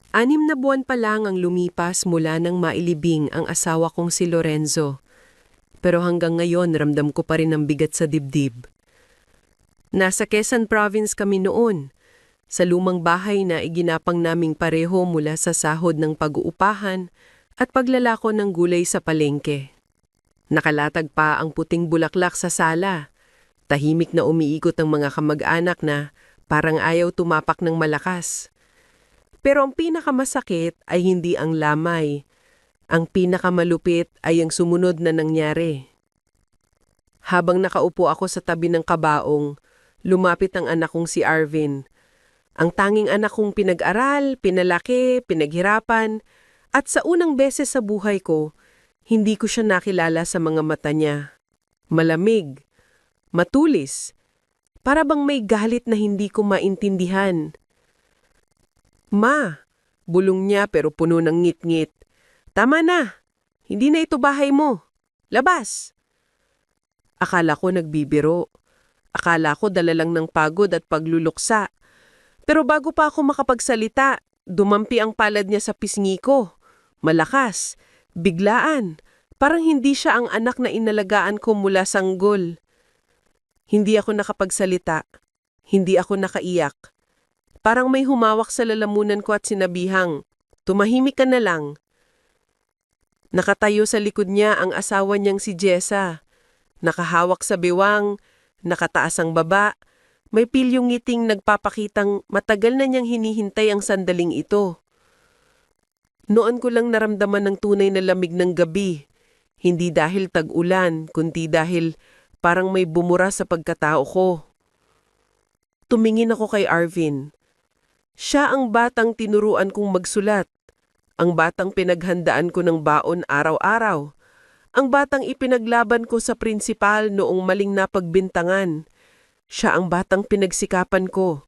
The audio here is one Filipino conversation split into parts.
6 na buwan pa lang ang lumipas mula nang mailibing ang asawa kong si Lorenzo. Pero hanggang ngayon ramdam ko pa rin ang bigat sa dibdib. Nasa Quezon Province kami noon, sa lumang bahay na iginapang naming pareho mula sa sahod ng pag-uupahan at paglalako ng gulay sa palengke. Nakalatag pa ang puting bulaklak sa sala. Tahimik na umiikot ang mga kamag-anak na parang ayaw tumapak ng malakas. Pero ang pinakamasakit ay hindi ang lamay. Ang pinakamalupit ay ang sumunod na nangyari. Habang nakaupo ako sa tabi ng kabaong, lumapit ang anak kong si Arvin. Ang tanging anak kong pinag-aral, pinalaki, pinaghirapan, at sa unang beses sa buhay ko, hindi ko siya nakilala sa mga mata niya. Malamig, matulis, para bang may galit na hindi ko maintindihan. Ma, bulong niya pero puno ng ngit-ngit. Tama na, hindi na ito bahay mo. Labas! Akala ko nagbibiro. Akala ko dala lang ng pagod at pagluluksa. Pero bago pa ako makapagsalita, dumampi ang palad niya sa pisngi ko. Malakas, biglaan, parang hindi siya ang anak na inalagaan ko mula sanggol. Hindi ako nakapagsalita. Hindi ako nakaiyak. Parang may humawak sa lalamunan ko at sinabihang, tumahimik ka na lang. Nakatayo sa likod niya ang asawa niyang si Jessa. Nakahawak sa bewang, nakataas ang baba, may pilyong ngiting nagpapakitang matagal na niyang hinihintay ang sandaling ito. Noon ko lang naramdaman ng tunay na lamig ng gabi, hindi dahil tag-ulan, kundi dahil parang may bumura sa pagkatao ko. Tumingin ako kay Arvin. Siya ang batang tinuruan kong magsulat, ang batang pinaghandaan ko ng baon araw-araw, ang batang ipinaglaban ko sa prinsipal noong maling napagbintangan. Siya ang batang pinagsikapan ko.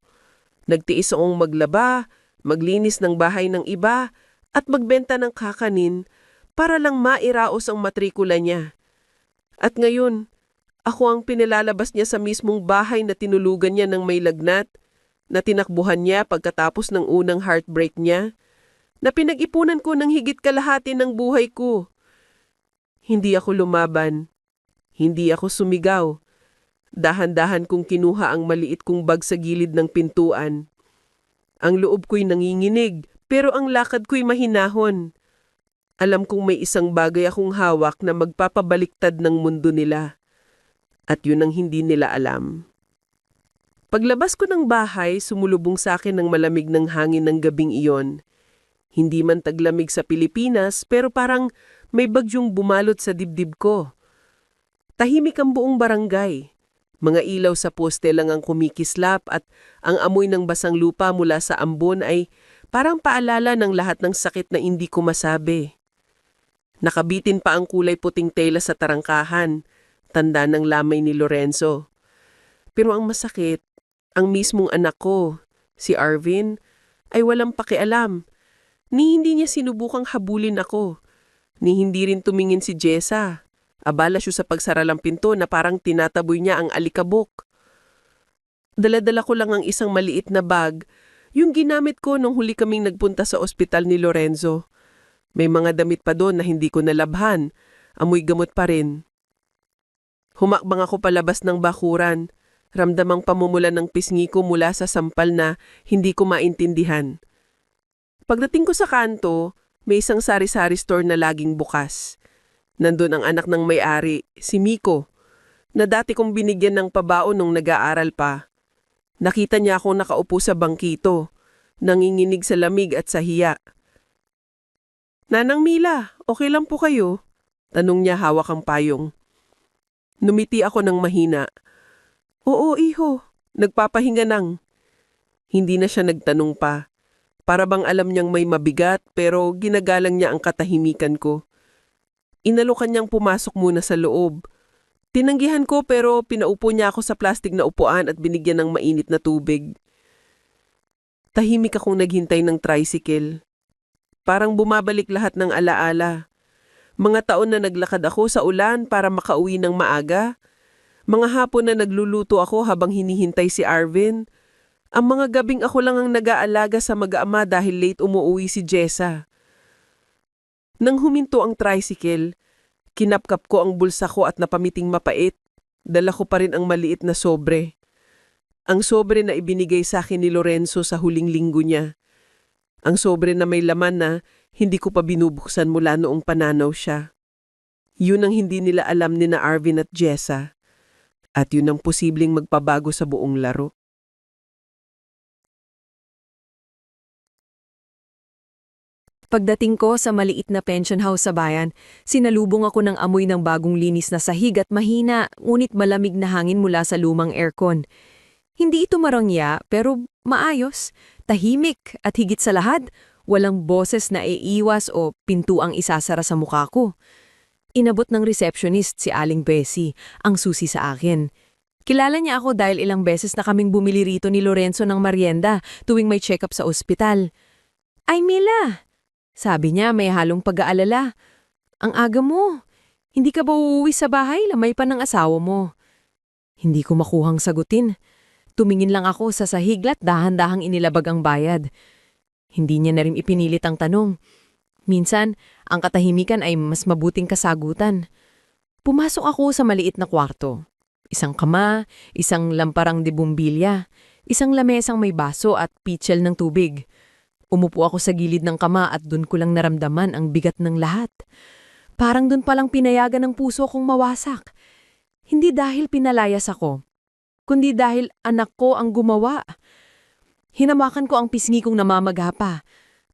Nagtiis akong maglaba, maglinis ng bahay ng iba, at magbenta ng kakanin para lang mairaos ang matrikula niya. At ngayon, ako ang pinilalabas niya sa mismong bahay na tinulugan niya ng may lagnat, na tinakbuhan niya pagkatapos ng unang heartbreak niya, na pinag-ipunan ko ng higit kalahati ng buhay ko. Hindi ako lumaban. Hindi ako sumigaw. Dahan-dahan kong kinuha ang maliit kong bag sa gilid ng pintuan. Ang loob ko'y nanginginig, pero ang lakad ko'y mahinahon. Alam kong may isang bagay akong hawak na magpapabaliktad ng mundo nila. At yun ang hindi nila alam. Paglabas ko ng bahay, sumulubong sa akin ng malamig ng hangin ng gabing iyon. Hindi man taglamig sa Pilipinas, pero parang may bagyong bumalot sa dibdib ko. Tahimik ang buong barangay. Mga ilaw sa poste lang ang kumikislap at ang amoy ng basang lupa mula sa ambon ay parang paalala ng lahat ng sakit na hindi ko masabi. Nakabitin pa ang kulay puting tela sa tarangkahan, tanda ng lamay ni Lorenzo. Pero ang masakit, ang mismong anak ko, si Arvin, ay walang pakialam. Ni hindi niya sinubukang habulin ako. Ni hindi rin tumingin si Jessa. Abala siya sa pagsara ng pinto na parang tinataboy niya ang alikabok. Dala-dala ko lang ang isang maliit na bag, yung ginamit ko nung huli kaming nagpunta sa ospital ni Lorenzo. May mga damit pa doon na hindi ko nalabhan. Amoy gamot pa rin. Humakbang ako palabas ng bakuran. Ramdamang pamumulan ng pisngi ko mula sa sampal na hindi ko maintindihan. Pagdating ko sa kanto, may isang sari-sari store na laging bukas. Nandun ang anak ng may-ari, si Miko, na dati kong binigyan ng pabaon nung nag-aaral pa. Nakita niya akong nakaupo sa bangkito, nanginginig sa lamig at sa hiya. Nanang Mila, okay lang po kayo? Tanong niya hawak ang payong. Numiti ako ng mahina. Oo, iho. Nagpapahinga nang. Hindi na siya nagtanong pa. Para bang alam niyang may mabigat pero ginagalang niya ang katahimikan ko. Inalukan niyang pumasok muna sa loob. Tinanggihan ko pero pinaupo niya ako sa plastic na upuan at binigyan ng mainit na tubig. Tahimik akong naghintay ng tricycle. Parang bumabalik lahat ng alaala. Mga taon na naglakad ako sa ulan para makauwi ng maaga. Mga hapon na nagluluto ako habang hinihintay si Arvin. Ang mga gabing ako lang ang nag-aalaga sa mag-ama dahil late umuwi si Jessa. Nang huminto ang tricycle, kinapkap ko ang bulsa ko at napamiting mapait. Dala ko pa rin ang maliit na sobre. Ang sobre na ibinigay sa akin ni Lorenzo sa huling linggo niya. Ang sobre na may laman na hindi ko pa binubuksan mula noong pananaw siya. Yun ang hindi nila alam ni na Arvin at Jessa. At yun ang posibleng magpabago sa buong laro. Pagdating ko sa maliit na pension house sa bayan, sinalubong ako ng amoy ng bagong linis na sahig at mahina, ngunit malamig na hangin mula sa lumang aircon. Hindi ito marangya, pero maayos, tahimik at higit sa lahat, walang boses na iiwas o pintuang isasara sa mukha ko. Inabot ng receptionist si Aling Bessie ang susi sa akin. Kilala niya ako dahil ilang beses na kaming bumili rito ni Lorenzo ng merienda tuwing may check-up sa ospital. "Ay, Mila!" Sabi niya may halong pag-aalala. "Ang aga mo. Hindi ka ba uuwi sa bahay? Lamay pa ng asawa mo." Hindi ko makuhang sagutin. Tumingin lang ako sa sahig at dahan-dahang inilabag ang bayad. Hindi niya na rin ipinilit ang tanong. Minsan, ang katahimikan ay mas mabuting kasagutan. Pumasok ako sa maliit na kwarto. Isang kama, isang lamparang de bumbilya, isang lamesang may baso at pitchel ng tubig. Umupo ako sa gilid ng kama at dun ko lang naramdaman ang bigat ng lahat. Parang dun palang pinayagan ng puso kong mawasak. Hindi dahil pinalayas ako, kundi dahil anak ko ang gumawa. Hinamakan ko ang pisngi kong namamagapa.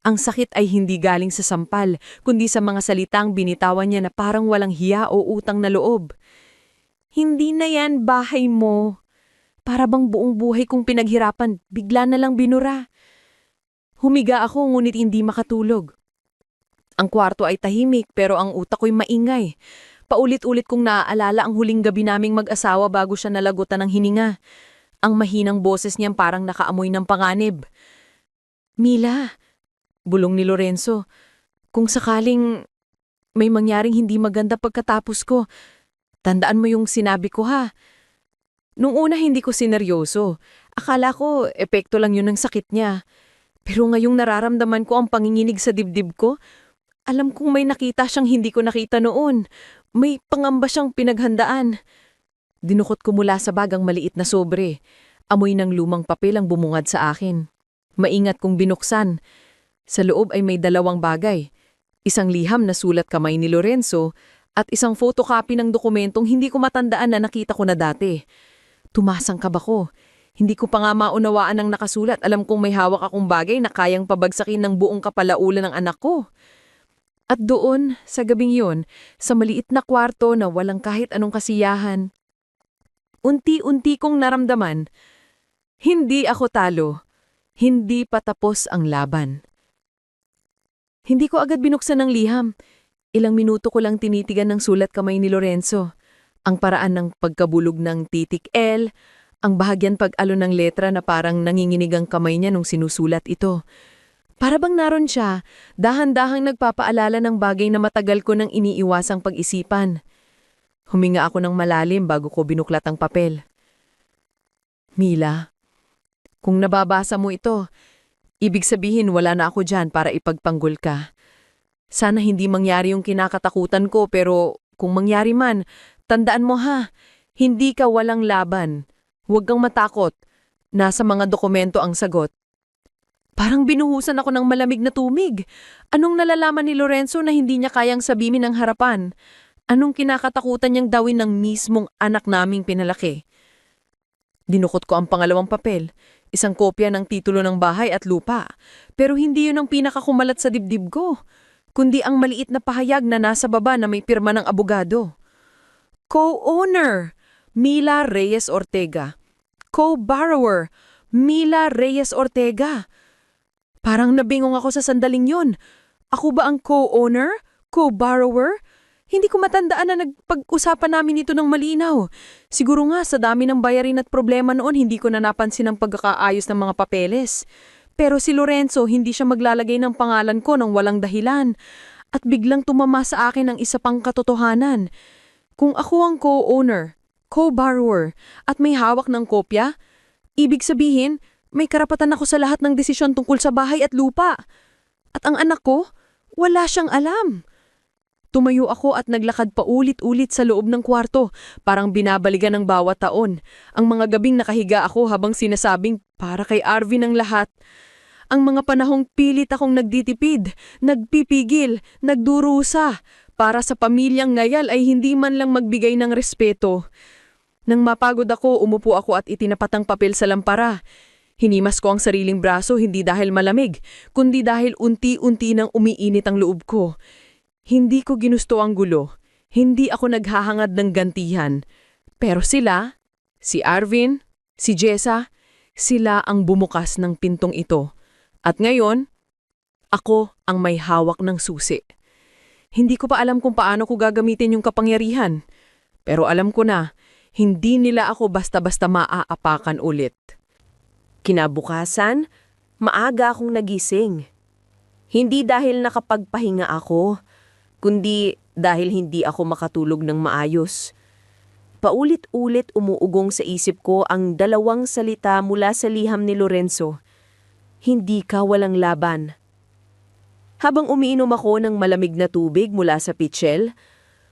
Ang sakit ay hindi galing sa sampal, kundi sa mga salitang binitawan niya na parang walang hiya o utang na loob. "Hindi na yan bahay mo." Para bang buong buhay kong pinaghirapan, bigla na lang binura. Humiga ako ngunit hindi makatulog. Ang kwarto ay tahimik pero ang utak ko'y maingay. Paulit-ulit kong naaalala ang huling gabi naming mag-asawa bago siya nalagutan ng hininga. Ang mahinang boses niyang parang nakaamoy ng panganib. "Mila," bulong ni Lorenzo, "kung sakaling may mangyaring hindi maganda pagkatapos ko, tandaan mo yung sinabi ko ha." Nung una hindi ko sineryoso. Akala ko epekto lang yun ng sakit niya. Pero ngayong nararamdaman ko ang panginginig sa dibdib ko, alam kong may nakita siyang hindi ko nakita noon. May pangamba siyang pinaghandaan. Dinukot ko mula sa bag ang maliit na sobre. Amoy ng lumang papel ang bumungad sa akin. Maingat kong binuksan. Sa loob ay may dalawang bagay. Isang liham na sulat kamay ni Lorenzo at isang photocopy ng dokumentong hindi ko matandaan na nakita ko na dati. Tumasangkab ako. Hindi ko pa nga maunawaan ang nakasulat. Alam kong may hawak akong bagay na kayang pabagsakin ng buong kapalaulan ng anak ko. At doon, sa gabing yun, sa maliit na kwarto na walang kahit anong kasiyahan, unti-unti kong naramdaman, hindi ako talo. Hindi pa tapos ang laban. Hindi ko agad binuksan ng liham. Ilang minuto ko lang tinitigan ng sulat kamay ni Lorenzo. Ang paraan ng pagkabulog ng titik L, ang bahagyan pag-alon ng letra na parang nanginginig ang kamay niya nung sinusulat ito. Para bang naron siya, dahan-dahang nagpapaalala ng bagay na matagal ko nang iniiwasang pag-isipan. Huminga ako ng malalim bago ko binuklat ang papel. "Mila, kung nababasa mo ito, ibig sabihin wala na ako dyan para ipagpanggol ka. Sana hindi mangyari yung kinakatakutan ko pero kung mangyari man, tandaan mo ha, hindi ka walang laban. Huwag kang matakot. Nasa mga dokumento ang sagot." Parang binuhusan ako ng malamig na tumig. Anong nalalaman ni Lorenzo na hindi niya kayang sabihin ng harapan? Anong kinakatakutan niyang dawin ng mismong anak naming pinalaki? Dinukot ko ang pangalawang papel, isang kopya ng titulo ng bahay at lupa. Pero hindi yun ang pinakakumalat sa dibdib ko, kundi ang maliit na pahayag na nasa baba na may pirma ng abogado. Co-owner, Mila Reyes Ortega. Co-borrower, Mila Reyes Ortega. Parang nabingong ako sa sandaling yun. Ako ba ang co-owner? Co-borrower? Hindi ko matandaan na nagpag-usapan namin ito ng malinaw. Siguro nga sa dami ng bayarin at problema noon hindi ko na napansin ang pagkakaayos ng mga papeles. Pero si Lorenzo hindi siya maglalagay ng pangalan ko nang walang dahilan. At biglang tumama sa akin ang isa pang katotohanan. Kung ako ang co-owner, co-borrower at may hawak ng kopya, ibig sabihin May karapatan ako sa lahat ng desisyon tungkol sa bahay at lupa. At ang anak ko, wala siyang alam. Tumayo ako at naglakad pa ulit-ulit sa loob ng kwarto, parang binabalikan ng bawat taon. Ang mga gabing nakahiga ako habang sinasabing para kay Arvin ang lahat. Ang mga panahong pilit akong nagditipid, nagpipigil, nagdurusa, para sa pamilyang ngayal ay hindi man lang magbigay ng respeto. Nang mapagod ako, umupo ako at itinapat ang papel sa lampara. Hinimas ko ang sariling braso hindi dahil malamig, kundi dahil unti-unti nang umiinit ang loob ko. Hindi ko ginusto ang gulo. Hindi ako naghahangad ng gantihan. Pero sila, si Arvin, si Jessa, sila ang bumukas ng pintong ito. At ngayon, ako ang may hawak ng susi. Hindi ko pa alam kung paano ko gagamitin yung kapangyarihan. Pero alam ko na, hindi nila ako basta-basta maaapakan ulit. Kinabukasan, maaga akong nagising. Hindi dahil nakapagpahinga ako, kundi dahil hindi ako makatulog ng maayos. Paulit-ulit umuugong sa isip ko ang dalawang salita mula sa liham ni Lorenzo. Hindi ka walang laban. Habang umiinom ako ng malamig na tubig mula sa pitchel,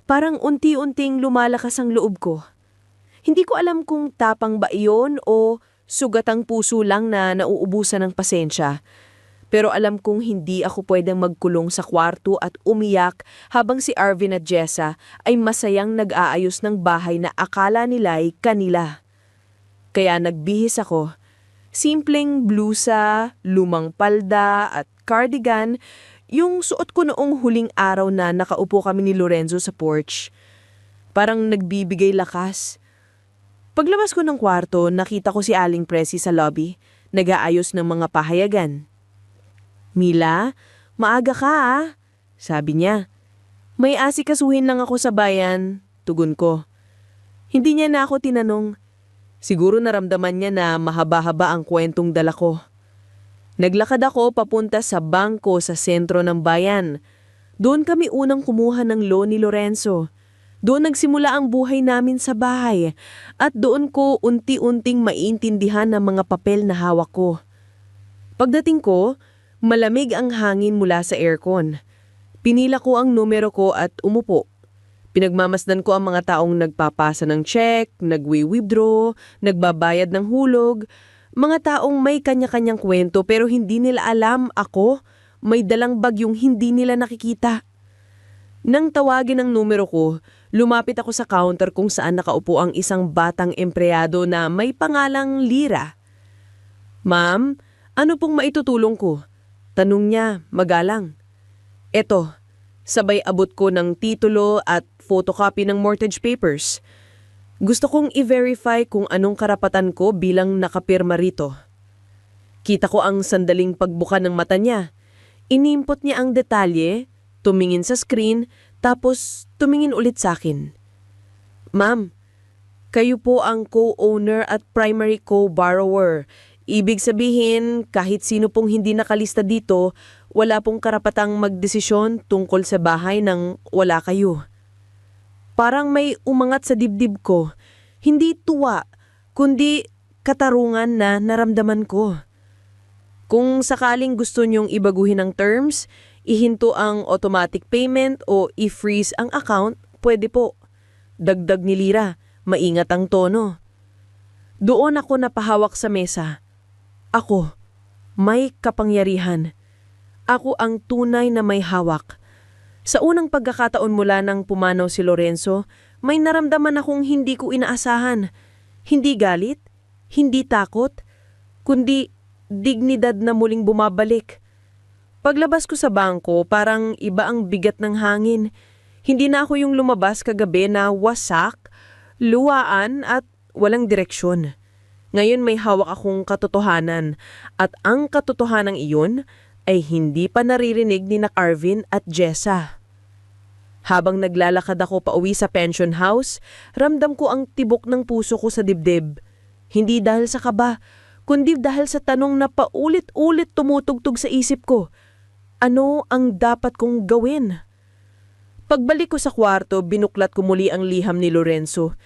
parang unti-unting lumalakas ang loob ko. Hindi ko alam kung tapang ba iyon o sugatang puso lang na nauubusan ng pasensya. Pero alam kong hindi ako pwedeng magkulong sa kwarto at umiyak habang si Arvin at Jessa ay masayang nag-aayos ng bahay na akala nila'y kanila. Kaya nagbihis ako. Simpleng blusa, lumang palda at cardigan, yung suot ko noong huling araw na nakaupo kami ni Lorenzo sa porch. Parang nagbibigay lakas. Paglabas ko ng kwarto, nakita ko si Aling Presi sa lobby, nag-aayos ng mga pahayagan. "Mila, maaga ka ah," sabi niya. "May asikasuhin lang ako sa bayan," tugon ko. Hindi niya na ako tinanong. Siguro naramdaman niya na mahaba-haba ang kwentong dala ko. Naglakad ako papunta sa bangko sa sentro ng bayan. Doon kami unang kumuha ng loan ni Lorenzo. Doon nagsimula ang buhay namin sa bahay at doon ko unti-unting maiintindihan ang mga papel na hawak ko. Pagdating ko, malamig ang hangin mula sa aircon. Pinila ko ang numero ko at umupo. Pinagmamasdan ko ang mga taong nagpapasa ng check, nagwi-withdraw, nagbabayad ng hulog, mga taong may kanya-kanyang kwento pero hindi nila alam ako may dalang bagyong hindi nila nakikita. Nang tawagin ang numero ko, lumapit ako sa counter kung saan nakaupo ang isang batang empleyado na may pangalang Lira. "Ma'am, ano pong maitutulong ko?" Tanong niya, magalang. "Eto, sabay abot ko ng titulo at photocopy ng mortgage papers. Gusto kong i-verify kung anong karapatan ko bilang nakapirma rito." Kita ko ang sandaling pagbuka ng mata niya. Inimpot niya ang detalye, tumingin sa screen, tapos tumingin ulit sa akin. "Ma'am, kayo po ang co-owner at primary co-borrower. Ibig sabihin, kahit sino pong hindi nakalista dito, wala pong karapatang magdesisyon tungkol sa bahay nang wala kayo." Parang may umangat sa dibdib ko. Hindi tuwa, kundi katarungan na naramdaman ko. Kung sakaling gusto niyong ibaguhin ang terms, ihinto ang automatic payment o i-freeze ang account, pwede po. Dagdag ni Lira, maingat ang tono. Doon ako napahawak sa mesa. Ako, may kapangyarihan. Ako ang tunay na may hawak. Sa unang pagkakataon mula nang pumanaw si Lorenzo, may naramdaman akong hindi ko inaasahan. Hindi galit, hindi takot, kundi dignidad na muling bumabalik. Paglabas ko sa bangko, parang iba ang bigat ng hangin. Hindi na ako yung lumabas kagabi na wasak, luwaan at walang direksyon. Ngayon may hawak akong katotohanan at ang katotohanan iyon ay hindi pa naririnig ni Arvin at Jessa. Habang naglalakad ako pauwi sa pension house, ramdam ko ang tibok ng puso ko sa dibdib. Hindi dahil sa kaba, kundi dahil sa tanong na paulit-ulit tumutugtog sa isip ko. Ano ang dapat kong gawin? Pagbalik ko sa kwarto, binuklat ko muli ang liham ni Lorenzo.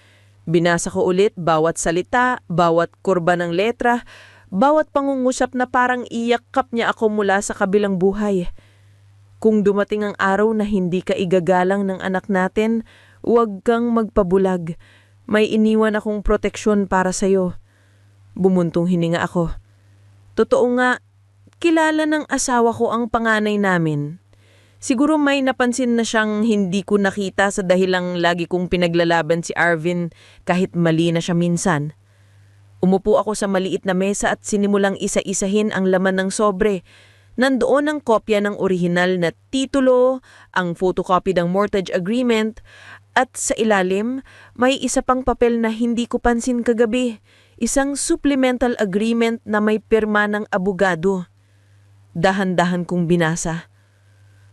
Binasa ko ulit bawat salita, bawat kurba ng letra, Bawat pangungusap na parang iyakap niya ako mula sa kabilang buhay. Kung dumating ang araw na hindi ka igagalang ng anak natin, huwag kang magpabulag. May iniwan akong proteksyon para sa'yo. Bumuntong hininga ako. Totoo nga, kilala ng asawa ko ang panganay namin. Siguro may napansin na siyang hindi ko nakita sa dahilang lagi kong pinaglalaban si Arvin kahit mali na siya minsan. Umupo ako sa maliit na mesa at sinimulang isa-isahin ang laman ng sobre. Nandoon ang kopya ng orihinal na titulo, ang photocopy ng mortgage agreement, at sa ilalim may isa pang papel na hindi ko pansin kagabi, isang supplemental agreement na may pirma ng abogado. Dahan-dahan kong binasa.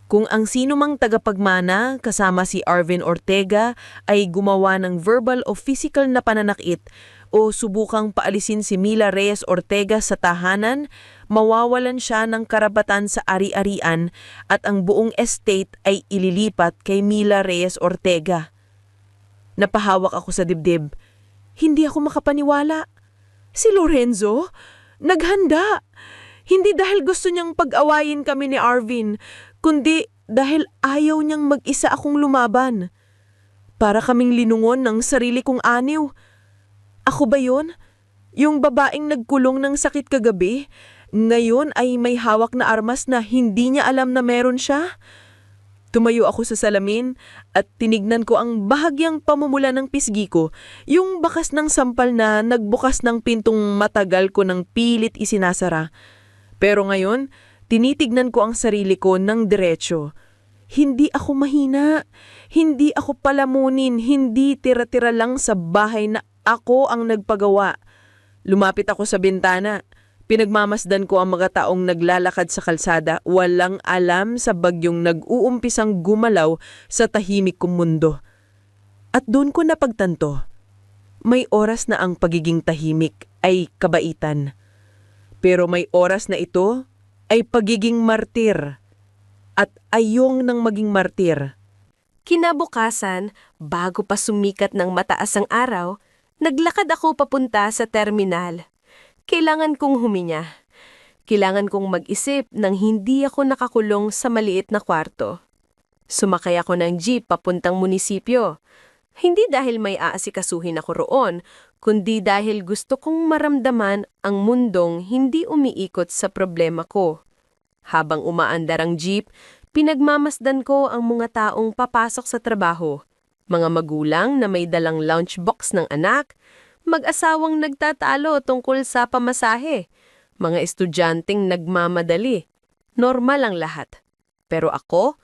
Kung ang sino mang tagapagmana kasama si Arvin Ortega ay gumawa ng verbal o physical na pananakit o subukang paalisin si Mila Reyes Ortega sa tahanan, mawawalan siya ng karapatan sa ari-arian at ang buong estate ay ililipat kay Mila Reyes Ortega. Napahawak ako sa dibdib. Hindi ako makapaniwala. Si Lorenzo? Naghanda! Hindi dahil gusto niyang pag-awayin kami ni Arvin, kundi dahil ayaw niyang mag-isa akong lumaban. Para kaming linungon ng sarili kong aniw. Ako ba yun? Yung babaeng nagkulong ng sakit kagabi, ngayon ay may hawak na armas na hindi niya alam na meron siya? Tumayo ako sa salamin at tinignan ko ang bahagyang pamumula ng pisgi ko, yung bakas ng sampal na nagbukas ng pintong matagal ko ng pilit isinasara. Pero ngayon, tinitignan ko ang sarili ko ng diretsyo. Hindi ako mahina, hindi ako palamunin, hindi tira-tira lang sa bahay na ako ang nagpagawa. Lumapit ako sa bintana. Pinagmamasdan ko ang mga taong naglalakad sa kalsada, walang alam sa bagyong nag-uumpisang gumalaw sa tahimik kong mundo. At doon ko napagtanto, may oras na ang pagiging tahimik ay kabaitan. Pero may oras na ito ay pagiging martir. At ayong nang maging martir. Kinabukasan, bago pa sumikat ng mataas ang araw, naglakad ako papunta sa terminal. Kailangan kong huminga. Kailangan kong mag-isip nang hindi ako nakakulong sa maliit na kwarto. Sumakay ako ng jeep papuntang munisipyo. Hindi dahil may aasikasuhin ako roon, kundi dahil gusto kong maramdaman ang mundong hindi umiikot sa problema ko. Habang umaandar ang jeep, pinagmamasdan ko ang mga taong papasok sa trabaho. Mga magulang na may dalang lunchbox ng anak, mag-asawang nagtatalo tungkol sa pamasahe, mga estudyanteng nagmamadali. Normal ang lahat. Pero ako,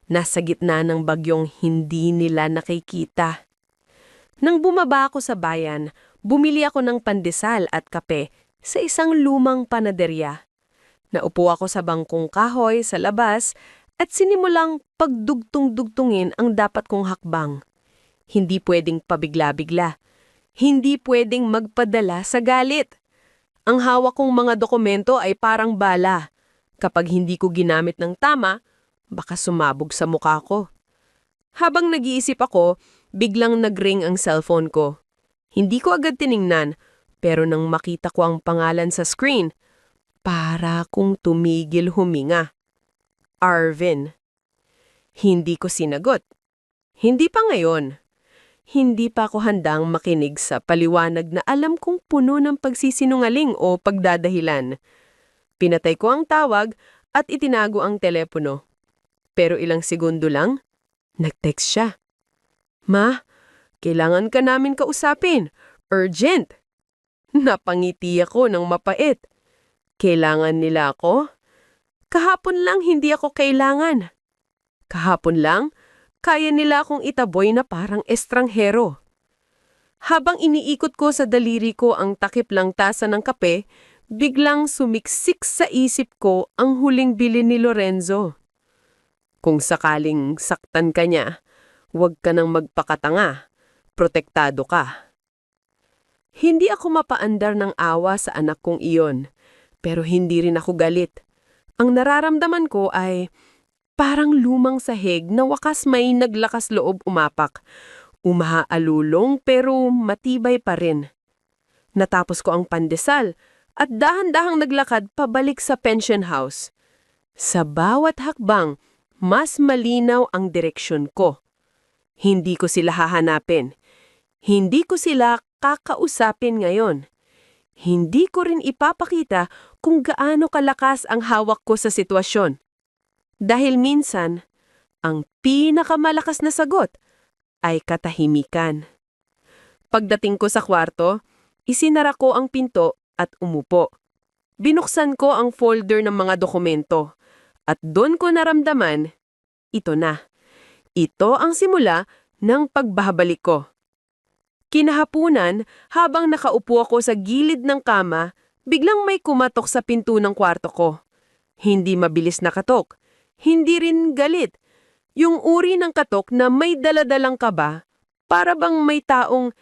nasa gitna ng bagyong hindi nila nakikita. Nang bumaba ako sa bayan, bumili ako ng pandesal at kape sa isang lumang panaderya. Naupo ako sa bangkong kahoy sa labas at sinimulang pagdugtong-dugtungin ang dapat kong hakbang. Hindi pwedeng pabigla-bigla. Hindi pwedeng magpadala sa galit. Ang hawak kong mga dokumento ay parang bala. Kapag hindi ko ginamit ng tama, baka sumabog sa mukha ko. Habang nag-iisip ako, biglang nag-ring ang cellphone ko. Hindi ko agad tiningnan, pero nang makita ko ang pangalan sa screen, para kong tumigil huminga. Arvin. Hindi ko sinagot. Hindi pa ngayon. Hindi pa ako handang makinig sa paliwanag na alam kong puno ng pagsisinungaling o pagdadahilan. Pinatay ko ang tawag at itinago ang telepono. Pero ilang segundo lang, nag-text siya. Ma, kailangan ka namin kausapin. Urgent. Napangiti ako ng mapait. Kailangan nila ako? Kahapon lang hindi ako kailangan. Kahapon lang, kaya nila akong itaboy na parang estranghero. Habang iniikot ko sa daliri ko ang takip lang tasa ng kape, biglang sumiksik sa isip ko ang huling bili ni Lorenzo. Kung sakaling saktan ka niya, huwag ka nang magpakatanga. Protektado ka. Hindi ako mapaandar ng awa sa anak kong iyon. Pero hindi rin ako galit. Ang nararamdaman ko ay parang lumang sahig na wakas may naglakas loob umapak. Umaalulong pero matibay pa rin. Natapos ko ang pandesal at dahan-dahang naglakad pabalik sa pension house. Sa bawat hakbang, mas malinaw ang direksyon ko. Hindi ko sila hahanapin. Hindi ko sila kakausapin ngayon. Hindi ko rin ipapakita kung gaano kalakas ang hawak ko sa sitwasyon. Dahil minsan, ang pinakamalakas na sagot ay katahimikan. Pagdating ko sa kwarto, isinara ko ang pinto at umupo. Binuksan ko ang folder ng mga dokumento at doon ko naramdaman, ito na. Ito ang simula ng pagbabalik ko. Kinahapunan, habang nakaupo ako sa gilid ng kama, biglang may kumatok sa pinto ng kwarto ko. Hindi mabilis na katok, hindi rin galit. Yung uri ng katok na may daladalang kaba, para bang may taong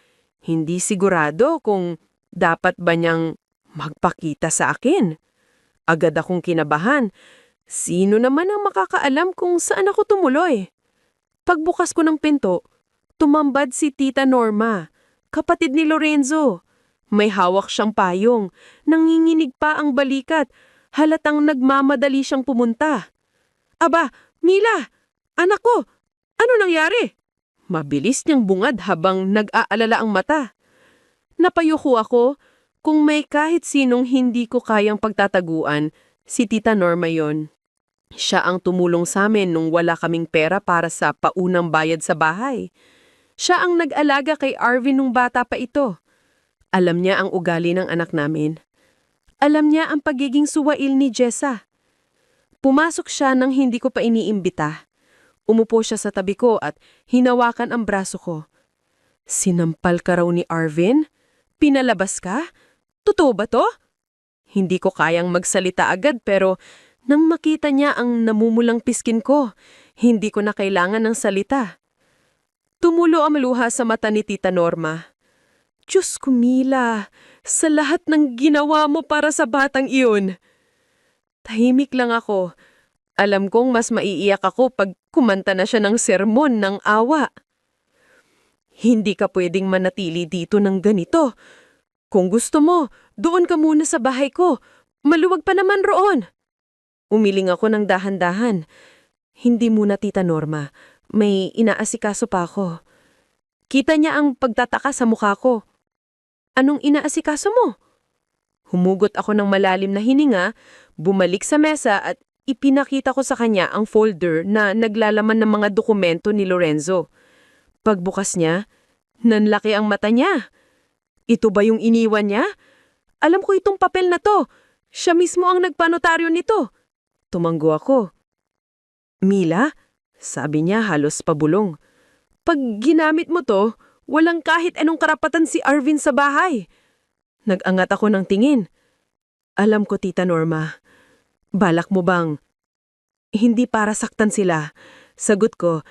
hindi sigurado kung dapat ba niyang magpakita sa akin. Agad akong kinabahan. Sino naman ang makakaalam kung saan ako tumuloy? Pagbukas ko ng pinto, tumambad si Tita Norma, kapatid ni Lorenzo. May hawak siyang payong, nanginginig pa ang balikat, halatang nagmamadali siyang pumunta. Aba, Mila! Anak ko! Ano nangyari? Mabilis niyang bungad habang nag-aalala ang mata. Napayuko ako. Kung may kahit sinong hindi ko kayang pagtataguan, si Tita Norma yon. Siya ang tumulong sa amin nung wala kaming pera para sa paunang bayad sa bahay. Siya ang nag-alaga kay Arvin nung bata pa ito. Alam niya ang ugali ng anak namin. Alam niya ang pagiging suwail ni Jessa. Pumasok siya nang hindi ko pa iniimbita. Umupo siya sa tabi ko at hinawakan ang braso ko. Sinampal ka raw ni Arvin? Pinalabas ka? Totoo ba to? Hindi ko kayang magsalita agad pero nang makita niya ang namumulang piskin ko, hindi ko na kailangan ng salita. Tumulo ang luha sa mata ni Tita Norma. Diyos ko, Mila, sa lahat ng ginawa mo para sa batang iyon. Tahimik lang ako. Alam kong mas maiiyak ako pag kumanta na siya ng sermon ng awa. Hindi ka pwedeng manatili dito ng ganito. Kung gusto mo, doon ka muna sa bahay ko. Maluwag pa naman roon. Umiling ako ng dahan-dahan. Hindi muna, Tita Norma. May inaasikaso pa ako. Kita niya ang pagtataka sa mukha ko. Anong inaasikaso mo? Humugot ako ng malalim na hininga, bumalik sa mesa at ipinakita ko sa kanya ang folder na naglalaman ng mga dokumento ni Lorenzo. Pagbukas niya, nanlaki ang mata niya. Ito ba yung iniwan niya? Alam ko itong papel na to. Siya mismo ang nagpanotaryo nito. Tumanggo ako. Mila, sabi niya halos pabulong. Pag ginamit mo to, walang kahit anong karapatan si Arvin sa bahay. Nag-angat ako ng tingin. Alam ko, Tita Norma. Balak mo bang? Hindi para saktan sila. Sagot ko,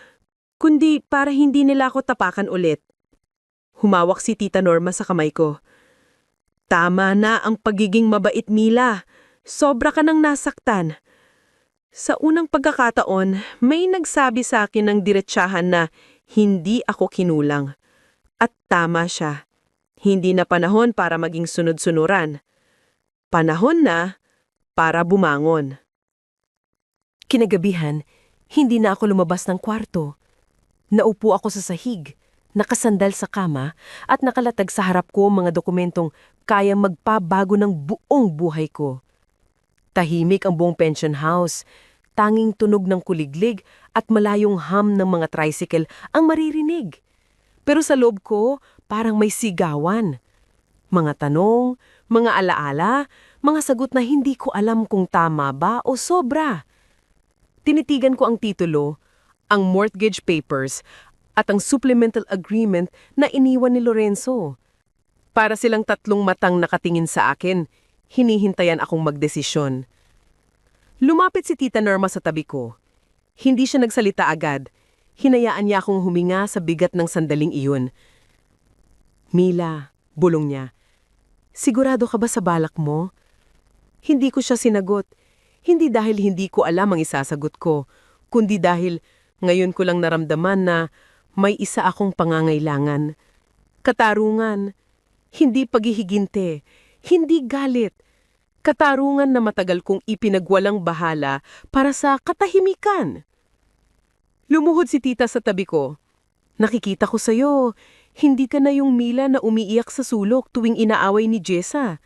kundi para hindi nila ako tapakan ulit. Humawak si Tita Norma sa kamay ko. Tama na ang pagiging mabait, Mila. Sobra ka nang nasaktan. Sa unang pagkakataon, may nagsabi sa akin ng diretsahan na hindi ako kinulang. At tama siya. Hindi na panahon para maging sunod-sunuran. Panahon na para bumangon. Kinagabihan, hindi na ako lumabas ng kwarto. Naupo ako sa sahig, nakasandal sa kama at nakalatag sa harap ko ang mga dokumentong kayang magpabago ng buong buhay ko. Tahimik ang buong pension house, tanging tunog ng kuliglig at malayong hum ng mga tricycle ang maririnig. Pero sa loob ko, parang may sigawan. Mga tanong, mga alaala, mga sagot na hindi ko alam kung tama ba o sobra. Tinitigan ko ang titulo, ang mortgage papers, at ang supplemental agreement na iniwan ni Lorenzo. Para silang tatlong matang nakatingin sa akin, hinihintayan akong magdesisyon. Lumapit si Tita Norma sa tabi ko. Hindi siya nagsalita agad. Hinayaan niya akong huminga sa bigat ng sandaling iyon. Mila, bulong niya, sigurado ka ba sa balak mo? Hindi ko siya sinagot. Hindi dahil hindi ko alam ang isasagot ko, kundi dahil ngayon ko lang naramdaman na may isa akong pangangailangan. Katarungan, hindi paghihiginte, hindi galit, Katarungan na matagal kong ipinagwalang bahala para sa katahimikan. Lumuhod si tita sa tabi ko. Nakikita ko sa'yo, hindi ka na yung Mila na umiiyak sa sulok tuwing inaaway ni Jessa.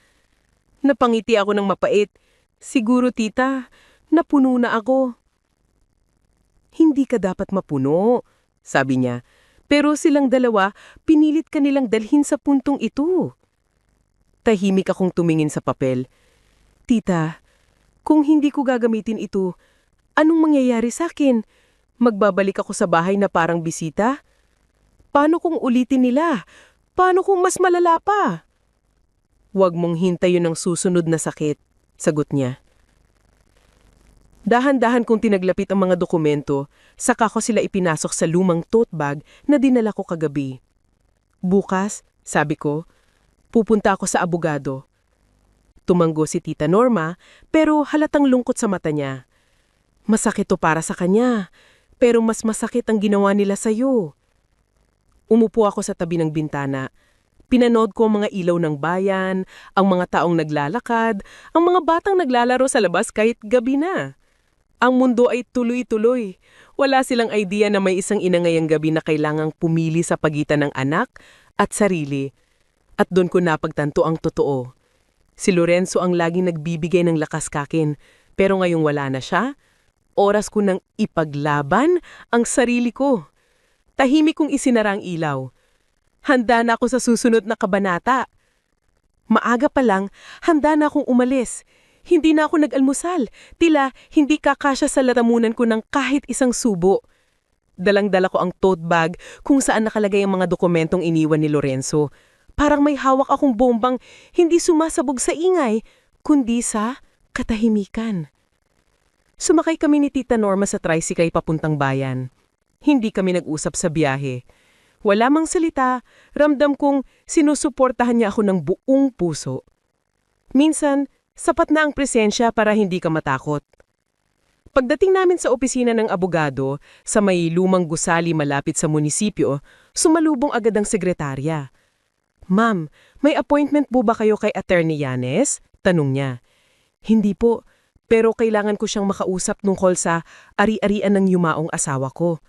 Napangiti ako ng mapait. Siguro tita, napuno na ako. Hindi ka dapat mapuno, sabi niya. Pero silang dalawa, pinilit ka nilang dalhin sa puntong ito. Tahimik akong tumingin sa papel. Tita, kung hindi ko gagamitin ito, anong mangyayari sa akin? Magbabalik ako sa bahay na parang bisita? Paano kung ulitin nila? Paano kung mas malala pa? Huwag mong hintayin ang susunod na sakit, sagot niya. Dahan-dahan kong tinaglapit ang mga dokumento, saka ko sila ipinasok sa lumang tote bag na dinala ko kagabi. Bukas, sabi ko, pupunta ako sa abogado. Tumanggo si Tita Norma, pero halatang lungkot sa mata niya. Masakit to para sa kanya, pero mas masakit ang ginawa nila sa'yo. Umupo ako sa tabi ng bintana. Pinanood ko ang mga ilaw ng bayan, ang mga taong naglalakad, ang mga batang naglalaro sa labas kahit gabi na. Ang mundo ay tuloy-tuloy. Wala silang idea na may isang ina ngayong gabi na kailangang pumili sa pagitan ng anak at sarili. At doon ko napagtanto ang totoo. Si Lorenzo ang laging nagbibigay ng lakas kakin, pero ngayong wala na siya, oras ko nang ipaglaban ang sarili ko. Tahimik kong isinara ang ilaw. Handa na ako sa susunod na kabanata. Maaga pa lang, handa na akong umalis. Hindi na ako nag-almusal. Tila, hindi kakasya sa laramunan ko ng kahit isang subo. Dalang-dala ko ang tote bag kung saan nakalagay ang mga dokumentong iniwan ni Lorenzo. Parang may hawak akong bombang hindi sumasabog sa ingay, kundi sa katahimikan. Sumakay kami ni Tita Norma sa tricycle papuntang bayan. Hindi kami nag-usap sa biyahe. Wala mang salita, ramdam kong sinusuportahan niya ako ng buong puso. Minsan, sapat na ang presensya para hindi ka matakot. Pagdating namin sa opisina ng abogado, sa may lumang gusali malapit sa munisipyo, sumalubong agad ang sekretarya. Ma'am, may appointment po ba kayo kay Attorney Yanes? Tanong niya. Hindi po, pero kailangan ko siyang makausap tungkol sa ari-arian ng yumaong asawa ko.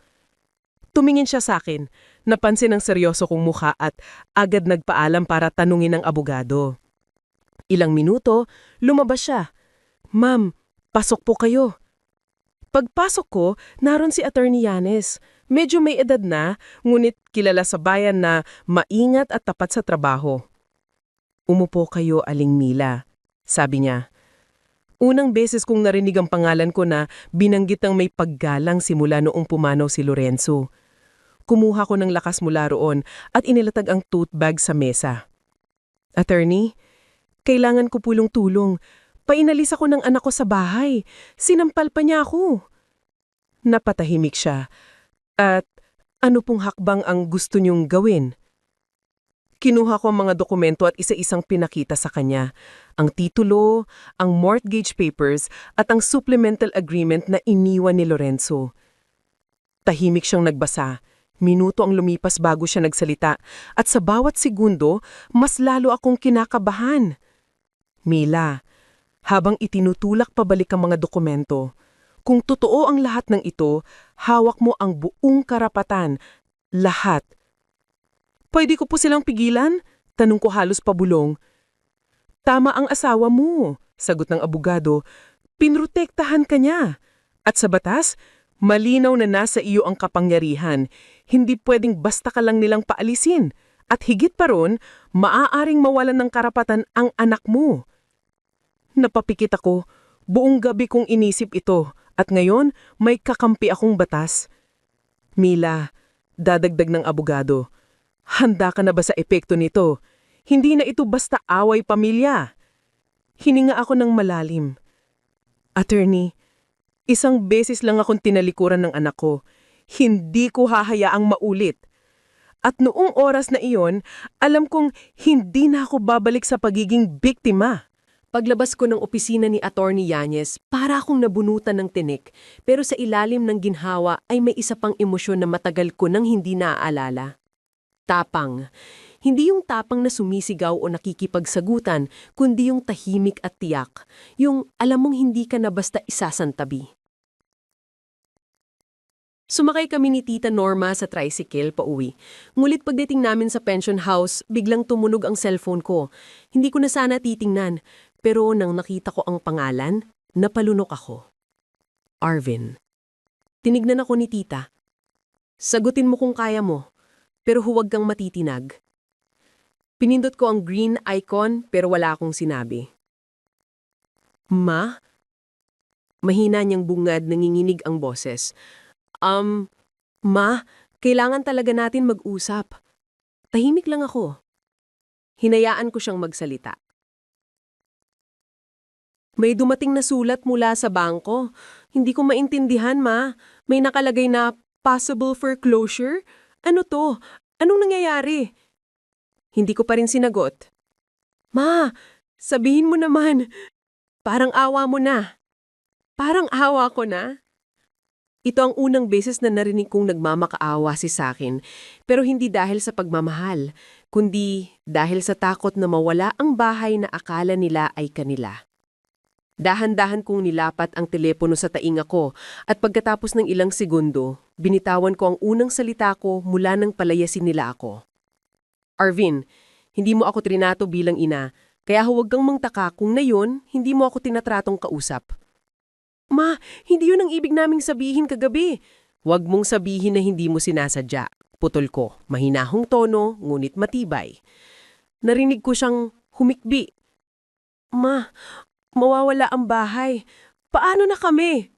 Tumingin siya sa akin, napansin ang seryoso kong mukha at agad nagpaalam para tanungin ang abogado. Ilang minuto, lumabas siya. Ma'am, pasok po kayo. Pagpasok ko, naroon si Attorney Yanes. Medyo may edad na, ngunit kilala sa bayan na maingat at tapat sa trabaho. Umupo kayo, Aling Mila, sabi niya. Unang beses kong narinig ang pangalan ko na binanggit ng may paggalang simula noong pumanaw si Lorenzo. Kumuha ko ng lakas mula roon at inilatag ang tote bag sa mesa. Attorney, kailangan ko pulong tulong. Painalis ako ng anak ko sa bahay. Sinampal pa niya ako. Napatahimik siya. At ano pong hakbang ang gusto niyong gawin? Kinuha ko ang mga dokumento at isa-isang pinakita sa kanya. Ang titulo, ang mortgage papers at ang supplemental agreement na iniwan ni Lorenzo. Tahimik siyang nagbasa. Minuto ang lumipas bago siya nagsalita at sa bawat segundo, mas lalo akong kinakabahan. Mila, habang itinutulak pabalik ang mga dokumento, kung totoo ang lahat ng ito, hawak mo ang buong karapatan. Lahat. Pwede ko po silang pigilan? Tanong ko halos pabulong. Tama ang asawa mo, sagot ng abogado. Pinrotektahan ka niya. At sa batas, malinaw na nasa iyo ang kapangyarihan. Hindi pwedeng basta ka lang nilang paalisin. At higit pa ron, maaaring mawalan ng karapatan ang anak mo. Napapikit ako. Buong gabi kong inisip ito. At ngayon, may kakampi akong batas. Mila, dadagdag ng abogado, handa ka na ba sa epekto nito? Hindi na ito basta away pamilya. Hininga ako ng malalim. Attorney, isang beses lang akong tinalikuran ng anak ko. Hindi ko hahayaang maulit. At noong oras na iyon, alam kong hindi na ako babalik sa pagiging biktima. Paglabas ko ng opisina ni Attorney Yanes, para akong nabunutan ng tinik, pero sa ilalim ng ginhawa ay may isa pang emosyon na matagal ko nang hindi naaalala. Tapang. Hindi yung tapang na sumisigaw o nakikipagsagutan, kundi yung tahimik at tiyak. Yung alam mong hindi ka na basta isasantabi. Sumakay kami ni Tita Norma sa tricycle pauwi. Ngulit pagdating namin sa pension house, biglang tumunog ang cellphone ko. Hindi ko na sana titingnan, pero nang nakita ko ang pangalan, napalunok ako. Arvin. Tinignan ako ni Tita. Sagutin mo kung kaya mo, pero huwag kang matitinag. Pinindot ko ang green icon pero wala akong sinabi. Ma? Mahina niyang bungad, nanginginig ang boses. Ma, kailangan talaga natin mag-usap. Tahimik lang ako. Hinayaan ko siyang magsalita. May dumating na sulat mula sa bangko. Hindi ko maintindihan, Ma. May nakalagay na possible foreclosure? Ano to? Anong nangyayari? Hindi ko pa rin sinagot. Ma, sabihin mo naman. Parang awa mo na. Parang awa ko na. Ito ang unang beses na narinig kong nagmamakaawa si sakin, pero hindi dahil sa pagmamahal, kundi dahil sa takot na mawala ang bahay na akala nila ay kanila. Dahan-dahan kong nilapat ang telepono sa tainga ko at pagkatapos ng ilang segundo, binitawan ko ang unang salita ko mula nang palayasin nila ako. Arvin, hindi mo ako trinato bilang ina, kaya huwag kang mangtaka kung na yun, hindi mo ako tinatratong kausap. Ma, hindi yun ang ibig naming sabihin kagabi. Huwag mong sabihin na hindi mo sinasadya. Putol ko, mahinahong tono, ngunit matibay. Narinig ko siyang humikbi. Ma, mawawala ang bahay. Paano na kami?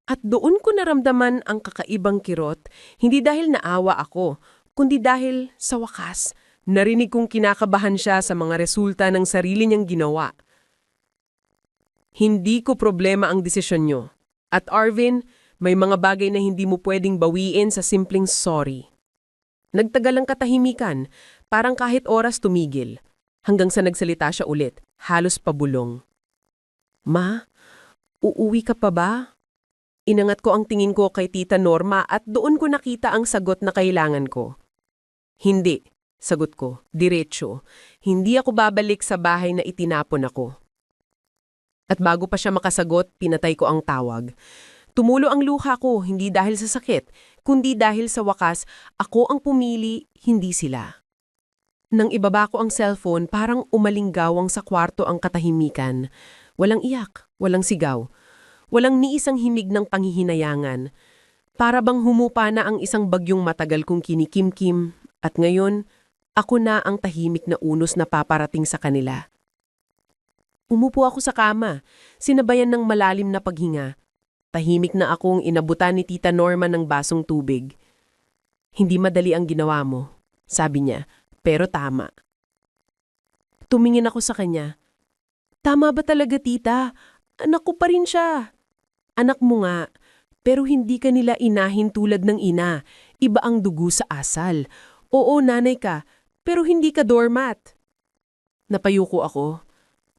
At doon ko naramdaman ang kakaibang kirot, hindi dahil naawa ako, kundi dahil sa wakas, narinig kong kinakabahan siya sa mga resulta ng sarili niyang ginawa. Hindi ko problema ang desisyon nyo. At Arvin, may mga bagay na hindi mo pwedeng bawiin sa simpleng sorry. Nagtagal ang katahimikan, parang kahit oras tumigil. Hanggang sa nagsalita siya ulit, halos pabulong. Ma, uuwi ka pa ba? Inangat ko ang tingin ko kay Tita Norma at doon ko nakita ang sagot na kailangan ko. Hindi, sagot ko, diretso. Hindi ako babalik sa bahay na itinapon ako. At bago pa siya makasagot, pinatay ko ang tawag. Tumulo ang luha ko, hindi dahil sa sakit, kundi dahil sa wakas, ako ang pumili, hindi sila. Nang ibaba ko ang cellphone, parang umalinggawang sa kwarto ang katahimikan. Walang iyak, walang sigaw, walang ni isang himig ng panghihinayangan. Para bang humupa na ang isang bagyong matagal kong kinikimkim, at ngayon, ako na ang tahimik na unos na paparating sa kanila. Umupo ako sa kama, sinabayan ng malalim na paghinga. Tahimik na akong inabutan ni Tita Norma ng basong tubig. Hindi madali ang ginawa mo, sabi niya, pero tama. Tumingin ako sa kanya. Tama ba talaga, Tita? Anak ko pa rin siya. Anak mo nga, pero hindi ka nila inahin tulad ng ina. Iba ang dugo sa asal. Oo, nanay ka, pero hindi ka doormat. Napayuko ako.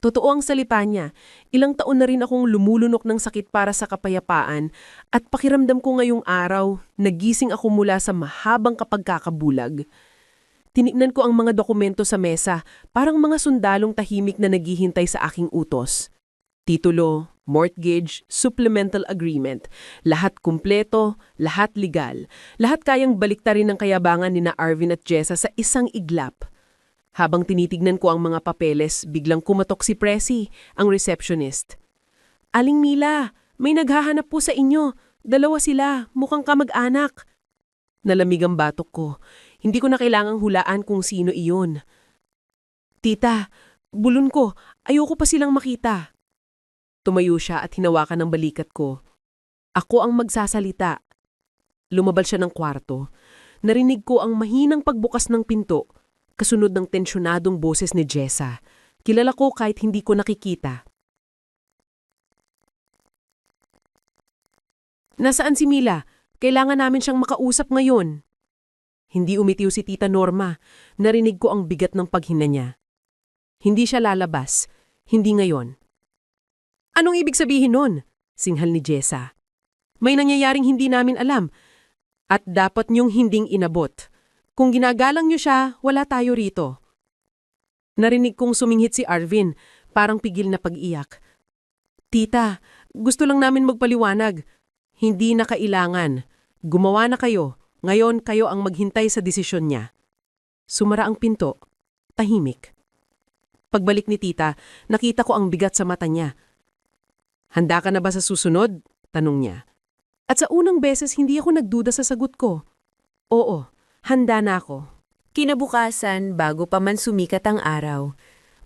Totoo ang salita niya. Ilang taon na rin akong lumulunok ng sakit para sa kapayapaan at pakiramdam ko ngayong araw, nagising ako mula sa mahabang kapagkakabulag. Tinignan ko ang mga dokumento sa mesa, parang mga sundalong tahimik na naghihintay sa aking utos. Titulo, mortgage, supplemental agreement. Lahat kumpleto, lahat legal. Lahat kayang baliktarin ng kayabangan ni na Arvin at Jessa sa isang iglap. Habang tinitignan ko ang mga papeles, biglang kumatok si Presi, ang receptionist. Aling Mila, may naghahanap po sa inyo. Dalawa sila, mukhang kamag-anak. Nalamig ang batok ko. Hindi ko na kailangang hulaan kung sino iyon. Tita, bulon ko, ayoko pa silang makita. Tumayo siya at hinawakan ng balikat ko. Ako ang magsasalita. Lumabal siya ng kwarto. Narinig ko ang mahinang pagbukas ng pinto. Kasunod ng tensyonadong boses ni Jessa. Kilala ko kahit hindi ko nakikita. Nasaan si Mila? Kailangan namin siyang makausap ngayon. Hindi umitiw si Tita Norma. Narinig ko ang bigat ng paghina niya. Hindi siya lalabas. Hindi ngayon. Anong ibig sabihin nun? Singhal ni Jessa. May nangyayaring hindi namin alam. At dapat niyong hinding inabot. Kung ginagalang niyo siya, wala tayo rito. Narinig kong suminghit si Arvin, parang pigil na pag-iyak. Tita, gusto lang namin magpaliwanag. Hindi na kailangan. Gumawa na kayo. Ngayon kayo ang maghintay sa desisyon niya. Sumara ang pinto. Tahimik. Pagbalik ni tita, nakita ko ang bigat sa mata niya. Handa ka na ba sa susunod? Tanong niya. At sa unang beses hindi ako nagduda sa sagot ko. Oo, handa na ako. Kinabukasan, bago pa man sumikat ang araw,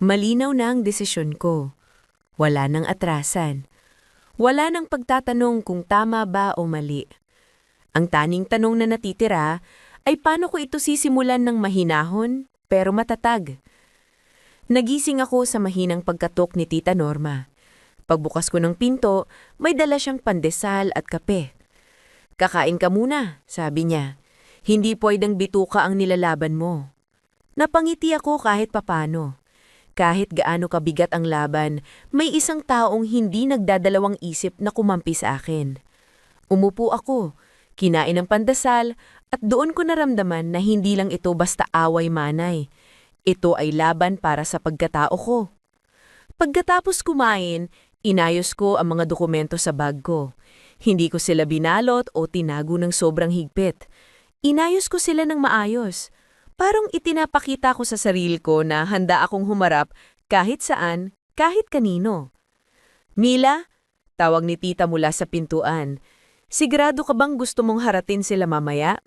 malinaw na ang desisyon ko. Wala nang atrasan. Wala nang pagtatanong kung tama ba o mali. Ang taning tanong na natitira ay paano ko ito sisimulan ng mahinahon pero matatag. Nagising ako sa mahinang pagkatok ni Tita Norma. Pagbukas ko ng pinto, may dala siyang pandesal at kape. Kakain ka muna, sabi niya. Hindi pwedeng bituka ang nilalaban mo. Napangiti ako kahit papano. Kahit gaano kabigat ang laban, may isang taong hindi nagdadalawang isip na kumampi sa akin. Umupo ako, kinain ng pandesal at doon ko naramdaman na hindi lang ito basta away-manay. Ito ay laban para sa pagkatao ko. Pagkatapos kumain, inayos ko ang mga dokumento sa bag ko. Hindi ko sila binalot o tinago ng sobrang higpit. Inayos ko sila ng maayos. Parang itinapakita ko sa sarili ko na handa akong humarap kahit saan, kahit kanino. Mila, tawag ni tita mula sa pintuan. Sigurado ka bang gusto mong haratin sila mamaya?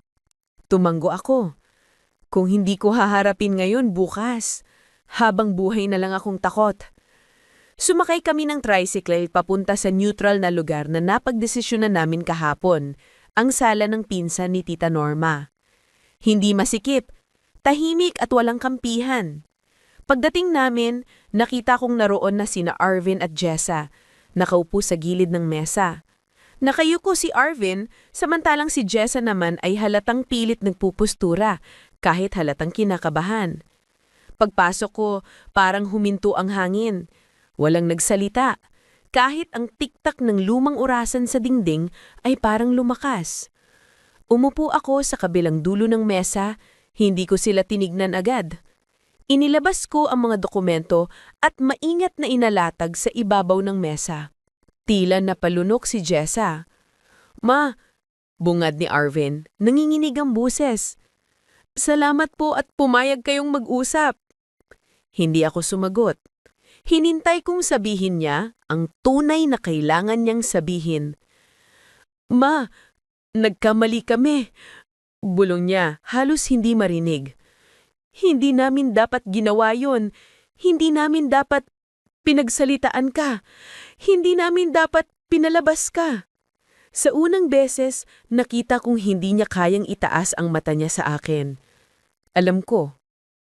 Tumanggo ako. Kung hindi ko haharapin ngayon, bukas. Habang buhay na lang akong takot. Sumakay kami ng tricycle papunta sa neutral na lugar na napagdesisyonan namin kahapon, ang sala ng pinsan ni Tita Norma. Hindi masikip, tahimik at walang kampihan. Pagdating namin, nakita kong naroon na sina Arvin at Jessa, nakaupo sa gilid ng mesa. Nakayuko si Arvin, samantalang si Jessa naman ay halatang pilit nagpupustura, kahit halatang kinakabahan. Pagpasok ko, parang huminto ang hangin. Walang nagsalita. Kahit ang tiktak ng lumang orasan sa dingding ay parang lumakas. Umupo ako sa kabilang dulo ng mesa, hindi ko sila tinignan agad. Inilabas ko ang mga dokumento at maingat na inalatag sa ibabaw ng mesa. Tila napalunok si Jessa. Ma, bungad ni Arvin, nanginginig ang buses. Salamat po at pumayag kayong mag-usap. Hindi ako sumagot. Hinintay kong sabihin niya ang tunay na kailangan niyang sabihin. Ma, nagkamali kami. Bulong niya, halos hindi marinig. Hindi namin dapat ginawa yon. Hindi namin dapat pinagsalitaan ka. Hindi namin dapat pinalabas ka. Sa unang beses, nakita kong hindi niya kayang itaas ang mata niya sa akin. Alam ko.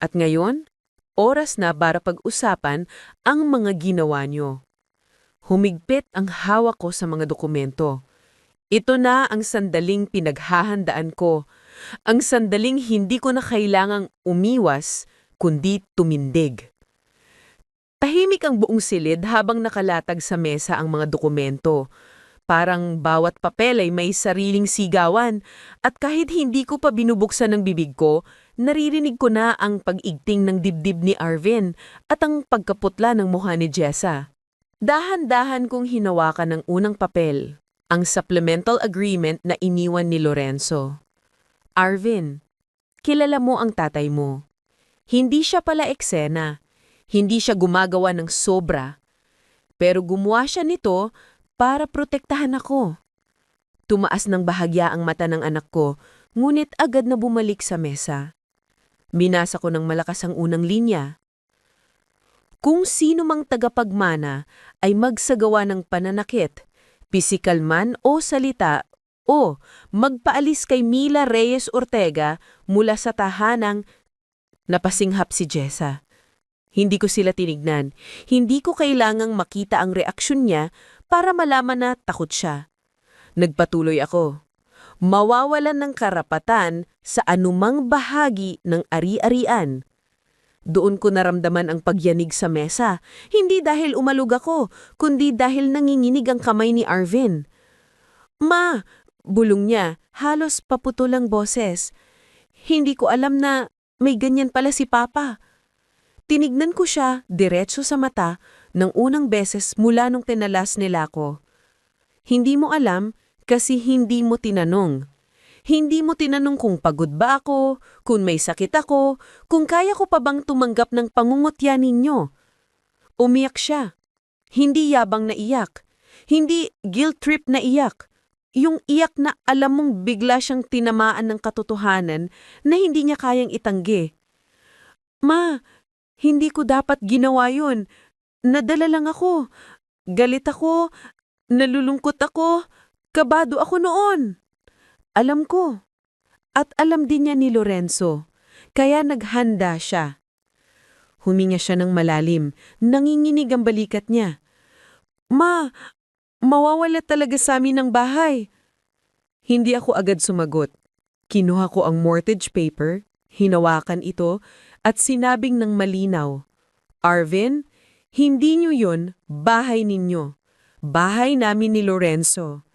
At ngayon, oras na para pag-usapan ang mga ginawa niyo. Humigpit ang hawak ko sa mga dokumento. Ito na ang sandaling pinaghahandaan ko. Ang sandaling hindi ko na kailangang umiwas, kundi tumindig. Tahimik ang buong silid habang nakalatag sa mesa ang mga dokumento. Parang bawat papel ay may sariling sigawan at kahit hindi ko pa binubuksan ng bibig ko, naririnig ko na ang pag-igting ng dibdib ni Arvin at ang pagkaputla ng mukha ni Jessa. Dahan-dahan kong hinawakan ng unang papel, ang supplemental agreement na iniwan ni Lorenzo. Arvin, kilala mo ang tatay mo. Hindi siya pala eksena. Hindi siya gumagawa ng sobra. Pero gumawa siya nito para protektahan ako. Tumaas ng bahagya ang mata ng anak ko, ngunit agad na bumalik sa mesa. Binasa ko ng malakas ang unang linya. Kung sino mang tagapagmana ay magsagawa ng pananakit, pisikal man o salita, o magpaalis kay Mila Reyes Ortega mula sa tahanang napasinghap si Jessa. Hindi ko sila tinignan. Hindi ko kailangang makita ang reaksyon niya para malaman na takot siya. Nagpatuloy ako. Mawawalan ng karapatan sa anumang bahagi ng ari-arian. Doon ko naramdaman ang pagyanig sa mesa, hindi dahil umalug ako, kundi dahil nanginginig ang kamay ni Arvin. Ma, bulong niya, halos paputulang boses. Hindi ko alam na may ganyan pala si Papa. Tinignan ko siya diretso sa mata ng unang beses mula nung tinalas nila ko. Hindi mo alam kasi hindi mo tinanong. Hindi mo tinanong kung pagod ba ako, kung may sakit ako, kung kaya ko pa bang tumanggap ng pangungutya ninyo. Umiyak siya. Hindi yabang na iyak. Hindi guilt trip na iyak. Yung iyak na alam mong bigla siyang tinamaan ng katotohanan na hindi niya kayang itanggi. Ma, hindi ko dapat ginawa yun. Nadala lang ako. Galit ako. Nalulungkot ako. Kabado ako noon. Alam ko. At alam din niya ni Lorenzo. Kaya naghanda siya. Huminga siya ng malalim. Nanginginig ang balikat niya. Ma, mawawala talaga sa amin ang bahay. Hindi ako agad sumagot. Kinuha ko ang mortgage paper, hinawakan ito, at sinabing ng malinaw, Arvin, hindi niyo yun, bahay ninyo. Bahay namin ni Lorenzo.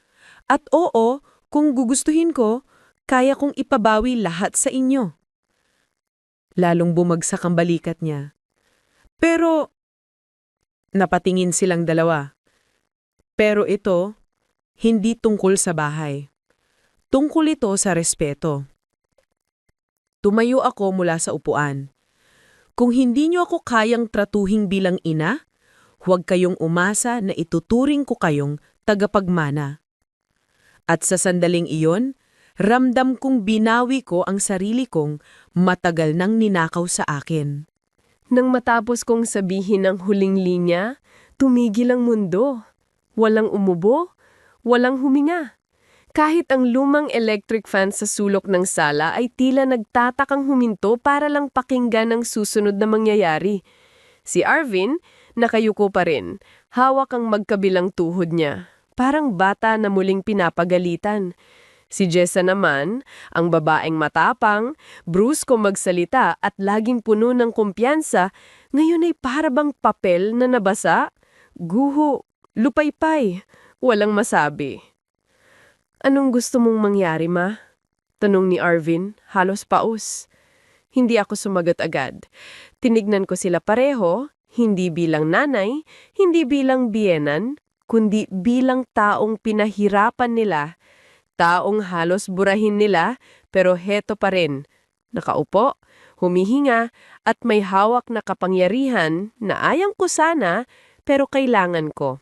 At oo, kung gugustuhin ko, kaya kong ipabawi lahat sa inyo. Lalong bumagsak ang balikat niya. Pero, napatingin silang dalawa. Pero ito, hindi tungkol sa bahay. Tungkol ito sa respeto. Tumayo ako mula sa upuan. Kung hindi niyo ako kayang tratuhing bilang ina, huwag kayong umasa na ituturing ko kayong tagapagmana. At sa sandaling iyon, ramdam kong binawi ko ang sarili kong matagal nang ninakaw sa akin. Nang matapos kong sabihin ang huling linya, tumigil ang mundo. Walang umubo, walang huminga. Kahit ang lumang electric fan sa sulok ng sala ay tila nagtatakang huminto para lang pakinggan ang susunod na mangyayari. Si Arvin, nakayuko pa rin, hawak ang magkabilang tuhod niya. Parang bata na muling pinapagalitan. Si Jessa naman, ang babaeng matapang, brusko magsalita at laging puno ng kumpiyansa, ngayon ay parabang papel na nabasa, guho, lupaypay, walang masabi. Anong gusto mong mangyari, ma? Tanong ni Arvin, halos paus. Hindi ako sumagot agad. Tinignan ko sila pareho, hindi bilang nanay, hindi bilang biyenan, kundi bilang taong pinahirapan nila, taong halos burahin nila, pero heto pa rin. Nakaupo, humihinga, at may hawak na kapangyarihan na ayang ko sana, pero kailangan ko.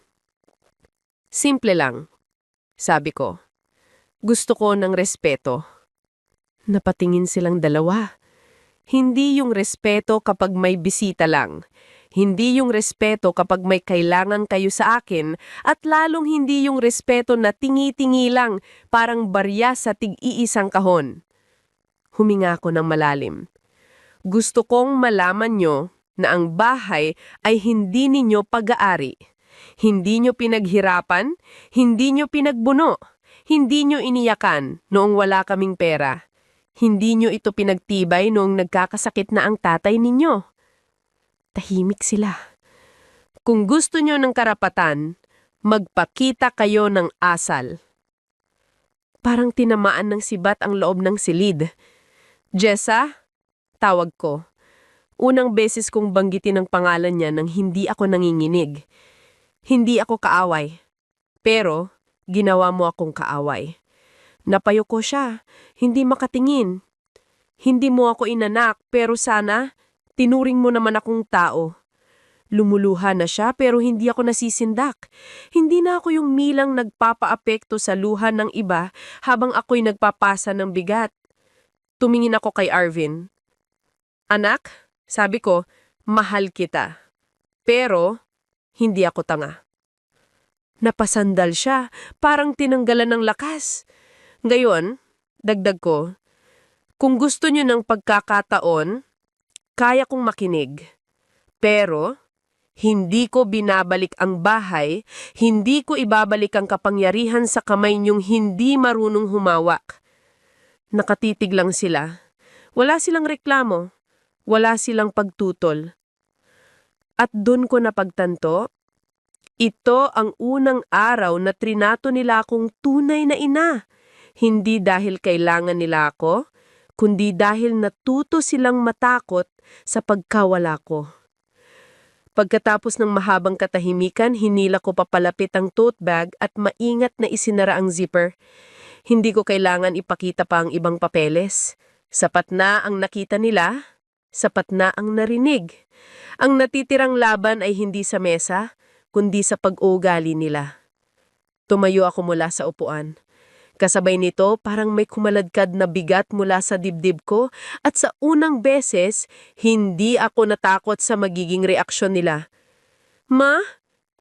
Simple lang, sabi ko. Gusto ko ng respeto. Napatingin silang dalawa. Hindi yung respeto kapag may bisita lang. Hindi yung respeto kapag may kailangan kayo sa akin at lalong hindi yung respeto na tingi-tingi lang parang barya sa tig-iisang kahon. Huminga ako ng malalim. Gusto kong malaman nyo na ang bahay ay hindi ninyo pag-aari. Hindi nyo pinaghirapan, hindi nyo pinagbuno, hindi nyo iniyakan noong wala kaming pera. Hindi nyo ito pinagtibay noong nagkakasakit na ang tatay ninyo. Tahimik sila. Kung gusto nyo ng karapatan, magpakita kayo ng asal. Parang tinamaan ng sibat ang loob ng silid. Jessa, tawag ko. Unang beses kong banggitin ang pangalan niya nang hindi ako nanginginig. Hindi ako kaaway. Pero, ginawa mo akong kaaway. Napayuko siya, hindi makatingin. Hindi mo ako inanak, pero sana, tinuring mo naman akong tao. Lumuluha na siya pero hindi ako nasisindak. Hindi na ako yung milang nagpapaapekto sa luha ng iba habang ako'y nagpapasa ng bigat. Tumingin ako kay Arvin. Anak, sabi ko, mahal kita. Pero, hindi ako tanga. Napasandal siya, parang tinanggalan ng lakas. Ngayon, dagdag ko, kung gusto niyo ng pagkakataon, kaya kong makinig. Pero, hindi ko binabalik ang bahay, hindi ko ibabalik ang kapangyarihan sa kamay niyong hindi marunong humawak. Nakatitig lang sila. Wala silang reklamo. Wala silang pagtutol. At dun ko napagtanto, ito ang unang araw na trinato nila akong tunay na ina. Hindi dahil kailangan nila ako, kundi dahil natuto silang matakot sa pagkawala ko. Pagkatapos ng mahabang katahimikan, hinila ko papalapit ang tote bag at maingat na isinara ang zipper. Hindi ko kailangan ipakita pa ang ibang papeles. Sapat na ang nakita nila, sapat na ang narinig. Ang natitirang laban ay hindi sa mesa, kundi sa pag-uugali nila. Tumayo ako mula sa upuan. Kasabay nito, parang may kumaladkad na bigat mula sa dibdib ko at sa unang beses, hindi ako natakot sa magiging reaksyon nila. "Ma?"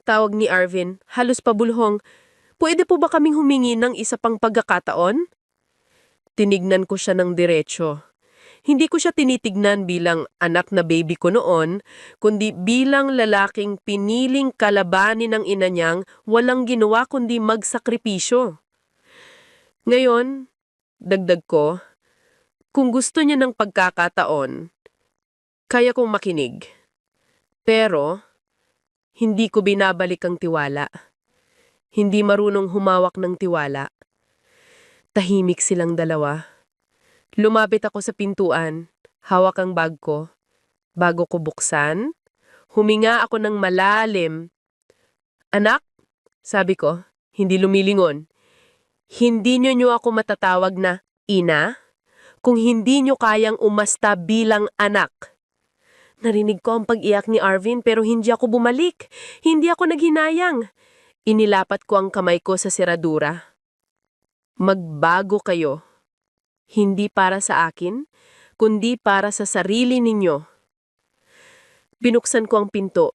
Tawag ni Arvin, halos pabulhong. "Pwede po ba kaming humingi ng isa pang pagkakataon?" Tinignan ko siya ng diretsyo. Hindi ko siya tinitignan bilang anak na baby ko noon, kundi bilang lalaking piniling kalabanin ng ina niyang walang ginawa kundi magsakripisyo. Ngayon, dagdag ko, kung gusto niya ng pagkakataon, kaya kong makinig. Pero, hindi ko binabalik ang tiwala. Hindi marunong humawak ng tiwala. Tahimik silang dalawa. Lumapit ako sa pintuan, hawak ang bag ko. Bago ko buksan, huminga ako ng malalim. "Anak," sabi ko, hindi lumilingon. "Hindi niyo ako matatawag na ina kung hindi niyo kayang umasta bilang anak." Narinig ko ang pag-iyak ni Arvin pero hindi ako bumalik. Hindi ako naghinayang. Inilapat ko ang kamay ko sa seradura. "Magbago kayo. Hindi para sa akin, kundi para sa sarili ninyo." Binuksan ko ang pinto.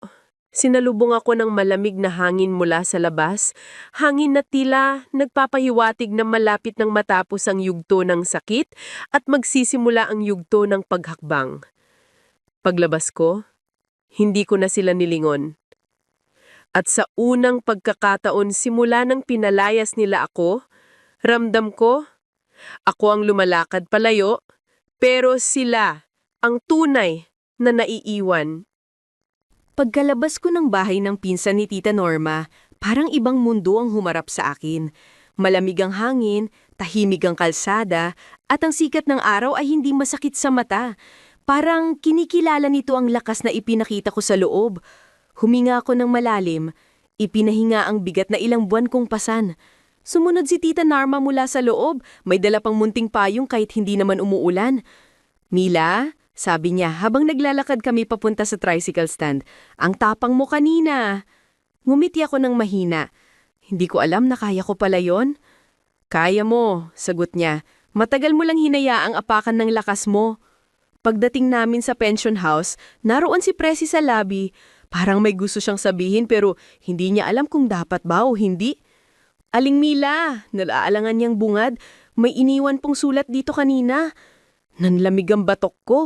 Sinalubong ako ng malamig na hangin mula sa labas, hangin na tila nagpapahiwatig na malapit ng matapos ang yugto ng sakit at magsisimula ang yugto ng paghakbang. Paglabas ko, hindi ko na sila nilingon. At sa unang pagkakataon simula nang pinalayas nila ako, ramdam ko, ako ang lumalakad palayo, pero sila ang tunay na naiiwan. Pagkalabas ko ng bahay ng pinsan ni Tita Norma, parang ibang mundo ang humarap sa akin. Malamig ang hangin, tahimik ang kalsada, at ang sikat ng araw ay hindi masakit sa mata. Parang kinikilala nito ang lakas na ipinakita ko sa loob. Huminga ako ng malalim, ipinahinga ang bigat na ilang buwan kong pasan. Sumunod si Tita Norma mula sa loob, may dala pang munting payong kahit hindi naman umuulan. "Mila," sabi niya habang naglalakad kami papunta sa tricycle stand, "ang tapang mo kanina." Ngumiti ako ng mahina. Hindi ko alam na kaya ko pala yon. "Kaya mo," sagot niya. "Matagal mo lang hinayaang apakan ng lakas mo." Pagdating namin sa pension house, naroon si Presi sa lobby. Parang may gusto siyang sabihin pero hindi niya alam kung dapat ba o hindi. "Aling Mila," nalaalangan niyang bungad, "may iniwan pong sulat dito kanina." Nanlamig ang batok ko.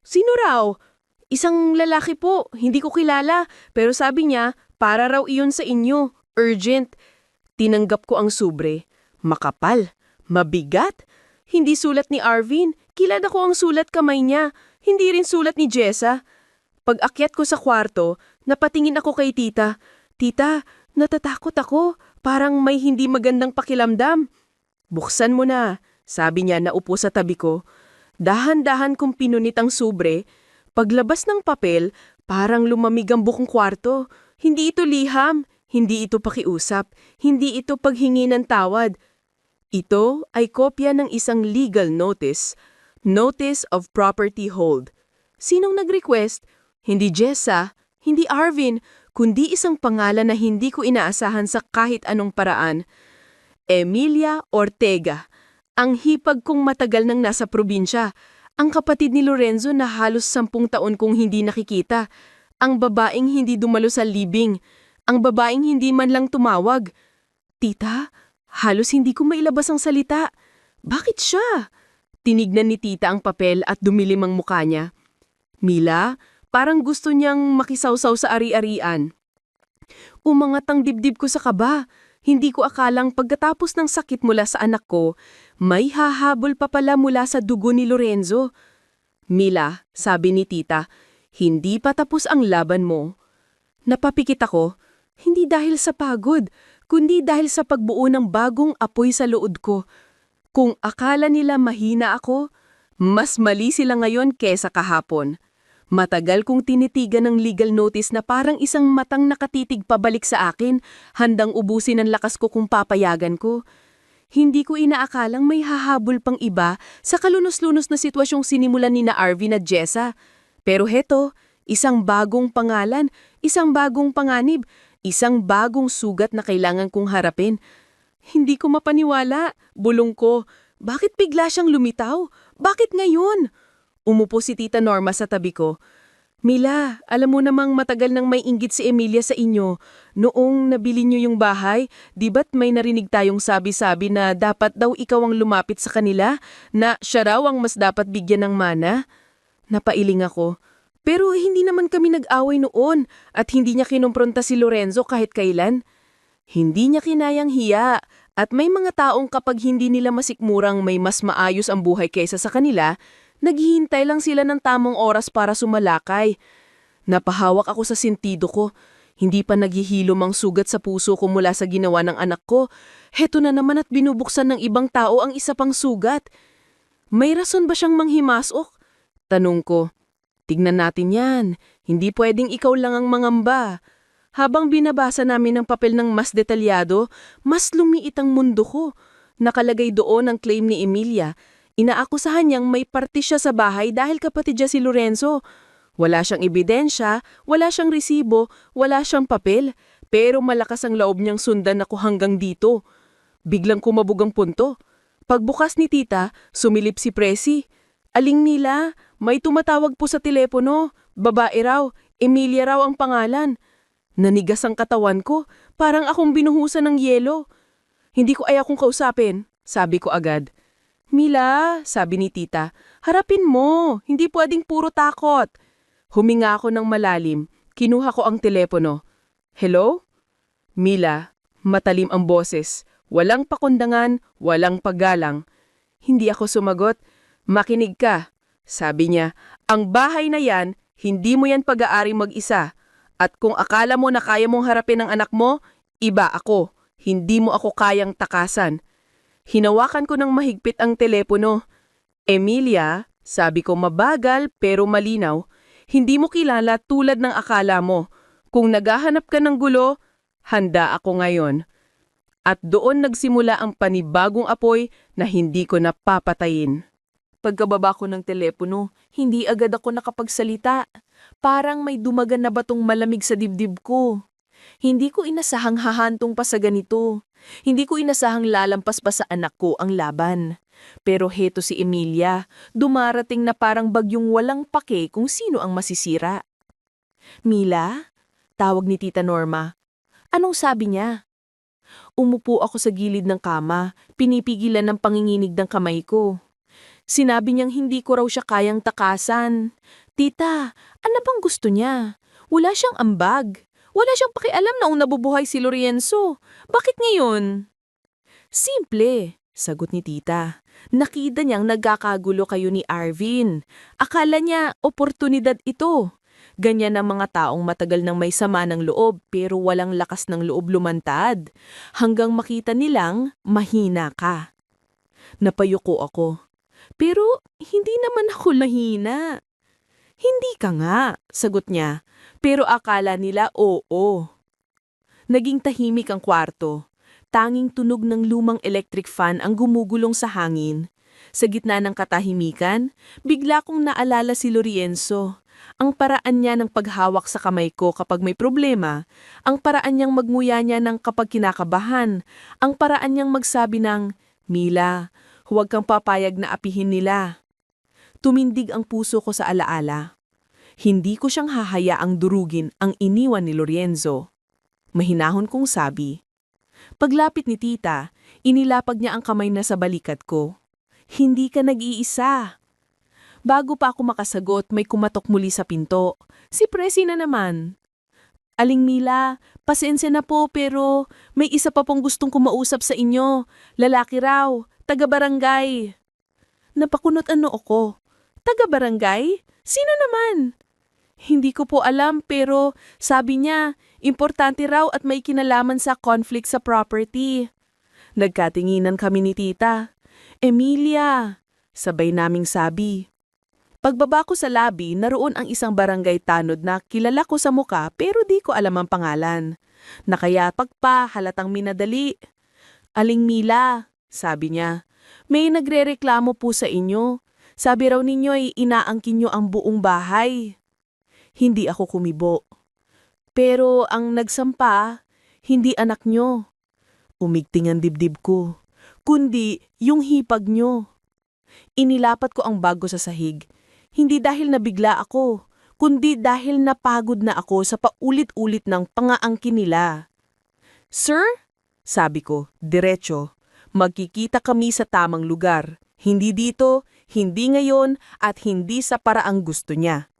"Sino raw?" "Isang lalaki po, hindi ko kilala, pero sabi niya, para raw iyon sa inyo, urgent." Tinanggap ko ang sobre. Makapal, mabigat. Hindi sulat ni Arvin, kilala ko ang sulat kamay niya, hindi rin sulat ni Jessa. Pag-akyat ko sa kwarto, napatingin ako kay tita. "Tita, natatakot ako, parang may hindi magandang pakilamdam." "Buksan mo na," sabi niya na upo sa tabi ko. Dahan-dahan kong pinunit ang sobre. Paglabas ng papel, parang lumamig ang buong kwarto. Hindi ito liham, hindi ito pakiusap, hindi ito paghingi ng tawad. Ito ay kopya ng isang legal notice, Notice of Property Hold. Sinong nag-request? Hindi Jessa, hindi Arvin, kundi isang pangalan na hindi ko inaasahan sa kahit anong paraan. Emilia Ortega. Ang hipag kong matagal nang nasa probinsya. Ang kapatid ni Lorenzo na halos 10 taon kong hindi nakikita. Ang babaeng hindi dumalo sa libing. Ang babaeng hindi man lang tumawag. "Tita, halos hindi ko mailabas ang salita. Bakit siya?" Tinignan ni tita ang papel at dumilim ang mukha niya. "Mila, parang gusto niyang makisawsaw sa ari-arian." Umangat ang dibdib ko sa kaba. Hindi ko akalang pagkatapos ng sakit mula sa anak ko, may hahabol pa pala mula sa dugo ni Lorenzo. "Mila," sabi ni tita, "hindi pa tapos ang laban mo." Napapikit ako, hindi dahil sa pagod, kundi dahil sa pagbuo ng bagong apoy sa loob ko. Kung akala nila mahina ako, Mas mali sila ngayon kesa kahapon. Matagal kong tinitigan ng legal notice na parang isang matang nakatitig pabalik sa akin, handang ubusin ang lakas ko kung papayagan ko. Hindi ko inaakalang may hahabol pang iba sa kalunos-lunos na sitwasyong sinimulan ni na Arvin at Jessa. Pero heto, isang bagong pangalan, isang bagong panganib, isang bagong sugat na kailangan kong harapin. Hindi ko mapaniwala, bulong ko. Bakit bigla siyang lumitaw? Bakit ngayon? Umupo si Tita Norma sa tabi ko. Mila, alam mo namang matagal nang may inggit si Emilia sa inyo. Noong nabili niyo yung bahay, di ba't may narinig tayong sabi-sabi na dapat daw ikaw ang lumapit sa kanila, na siya raw ang mas dapat bigyan ng mana? Napailing ako. Pero hindi naman kami nag-away noon at hindi niya kinumpronta si Lorenzo kahit kailan. Hindi niya kinayang hiya at may mga taong kapag hindi nila masikmurang may mas maayos ang buhay kaysa sa kanila, naghihintay lang sila ng tamang oras para sumalakay. Napahawak ako sa sentido ko. Hindi pa naghihilom ang sugat sa puso ko mula sa ginawa ng anak ko. Heto na naman at binubuksan ng ibang tao ang isa pang sugat. May rason ba siyang manghimasok? Tanong ko. Tignan natin yan. Hindi pwedeng ikaw lang ang mangamba. Habang binabasa namin ang papel ng mas detalyado, mas lumiit ang mundo ko. Nakalagay doon ang claim ni Emilia. Inaakusahan niyang may parte siya sa bahay dahil kapatid niya si Lorenzo. Wala siyang ebidensya, wala siyang resibo, wala siyang papel, pero malakas ang loob niyang sundan ako hanggang dito. Biglang kumabog ang punto. Pagbukas ni Tita, sumilip si Presi. Aling nila, may tumatawag po sa telepono. Babae raw, Emilia raw ang pangalan. Nanigas ang katawan ko, parang akong binuhusan ng yelo. Hindi ko ayakong kausapin, sabi ko agad. Mila, sabi ni Tita, harapin mo, hindi pwedeng puro takot. Huminga ako ng malalim, kinuha ko ang telepono. Hello? Mila, matalim ang boses, walang pakundangan, walang paggalang. Hindi ako sumagot. Makinig ka, sabi niya, ang bahay na yan, hindi mo yan pag-aari mag-isa. At kung akala mo na kaya mong harapin ang anak mo, iba ako, hindi mo ako kayang takasan. Hinawakan ko ng mahigpit ang telepono. Emilia, sabi ko mabagal pero malinaw, hindi mo kilala tulad ng akala mo. Kung naghahanap ka ng gulo, handa ako ngayon. At doon nagsimula ang panibagong apoy na hindi ko napapatayin. Pagkababa ko ng telepono, hindi agad ako nakapagsalita. Parang may dumagan na batong malamig sa dibdib ko. Hindi ko inasahang hahantong pa sa ganito. Hindi ko inasahang lalampas pa sa anak ko ang laban. Pero heto si Emilia, dumarating na parang bagyong walang pake kung sino ang masisira. Mila? Tawag ni Tita Norma. Anong sabi niya? Umupo ako sa gilid ng kama, pinipigilan ng panginginig ng kamay ko. Sinabi niyang hindi ko raw siya kayang takasan. Tita, ano bang gusto niya? Wala siyang ambag. Wala siyang pakialam noong nabubuhay si Lorenzo. Bakit ngayon? Simple, sagot ni Tita. Nakita niyang nagkakagulo kayo ni Arvin. Akala niya oportunidad ito. Ganyan ang mga taong matagal nang may sama ng loob pero walang lakas ng loob lumantad. Hanggang makita nilang mahina ka. Napayuko ako. Pero hindi naman ako mahina. Hindi ka nga, sagot niya. Pero akala nila oo. Naging tahimik ang kwarto. Tanging tunog ng lumang electric fan ang gumugulong sa hangin. Sa gitna ng katahimikan, bigla kong naalala si Lorenzo. Ang paraan niya ng paghawak sa kamay ko kapag may problema, ang paraan niyang magmuya niya ng kapag kinakabahan, ang paraan niyang magsabi ng, Mila, huwag kang papayag na apihin nila. Tumindig ang puso ko sa alaala. Hindi ko siyang hahayaang durugin ang iniwan ni Lorenzo. Mahinahon kong sabi. Paglapit ni Tita, inilapag niya ang kamay na sa balikat ko. Hindi ka nag-iisa. Bago pa ako makasagot, may kumatok muli sa pinto. Si Presi na naman. Aling Mila, pasensya na po pero may isa pa pong gustong kumausap sa inyo. Lalaki raw, taga-barangay. Napakunot ano ako. Taga-barangay? Sino naman? Hindi ko po alam pero sabi niya, importante raw at may kinalaman sa conflict sa property. Nagkatinginan kami ni Tita. Emilia, sabay naming sabi. Pagbaba ko sa lobby, naroon ang isang barangay tanod na kilala ko sa muka pero di ko alam ang pangalan. Nakayapag pa, halatang minadali. Aling Mila, sabi niya, may nagrereklamo po sa inyo. Sabi raw ninyo ay inaangkin nyo ang buong bahay. Hindi ako kumibo. Pero ang nagsampa, hindi anak nyo. Umigting ang dibdib ko, kundi yung hipag nyo. Inilapat ko ang bago sa sahig. Hindi dahil nabigla ako, kundi dahil napagod na ako sa paulit-ulit ng pangaangkin nila. Sir, sabi ko, diretso, magkikita kami sa tamang lugar. Hindi dito, hindi ngayon, at hindi sa paraang gusto niya.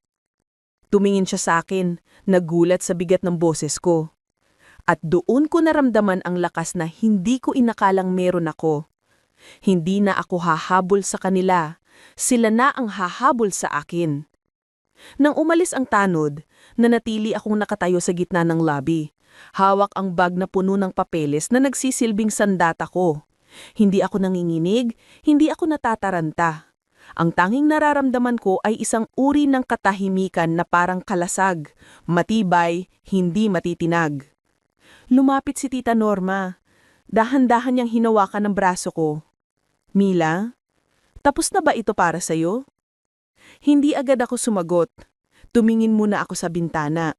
Tumingin siya sa akin, nagulat sa bigat ng boses ko. At doon ko naramdaman ang lakas na hindi ko inakalang meron ako. Hindi na ako hahabol sa kanila. Sila na ang hahabol sa akin. Nang umalis ang tanod, nanatili akong nakatayo sa gitna ng lobby. Hawak ang bag na puno ng papeles na nagsisilbing sandata ko. Hindi ako nanginginig, hindi ako natataranta. Ang tanging nararamdaman ko ay isang uri ng katahimikan na parang kalasag, matibay, hindi matitinag. Lumapit si Tita Norma. Dahan-dahan niyang hinawakan ng braso ko. Mila? Tapos na ba ito para sa'yo? Hindi agad ako sumagot. Tumingin muna ako sa bintana.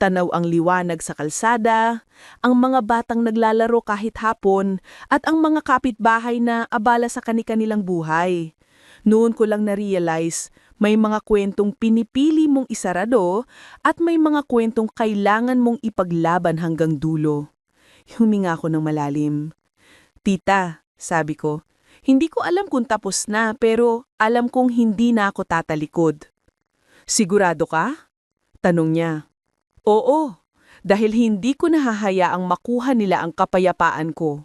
Tanaw ang liwanag sa kalsada, ang mga batang naglalaro kahit hapon, at ang mga kapitbahay na abala sa kani-kanilang buhay. Noon ko lang na-realize, may mga kwentong pinipili mong isarado at may mga kwentong kailangan mong ipaglaban hanggang dulo. Huminga ako ng malalim. Tita, sabi ko, hindi ko alam kung tapos na pero alam kong hindi na ako tatalikod. Sigurado ka? Tanong niya. Oo, dahil hindi ko nahahayaang makuha nila ang kapayapaan ko.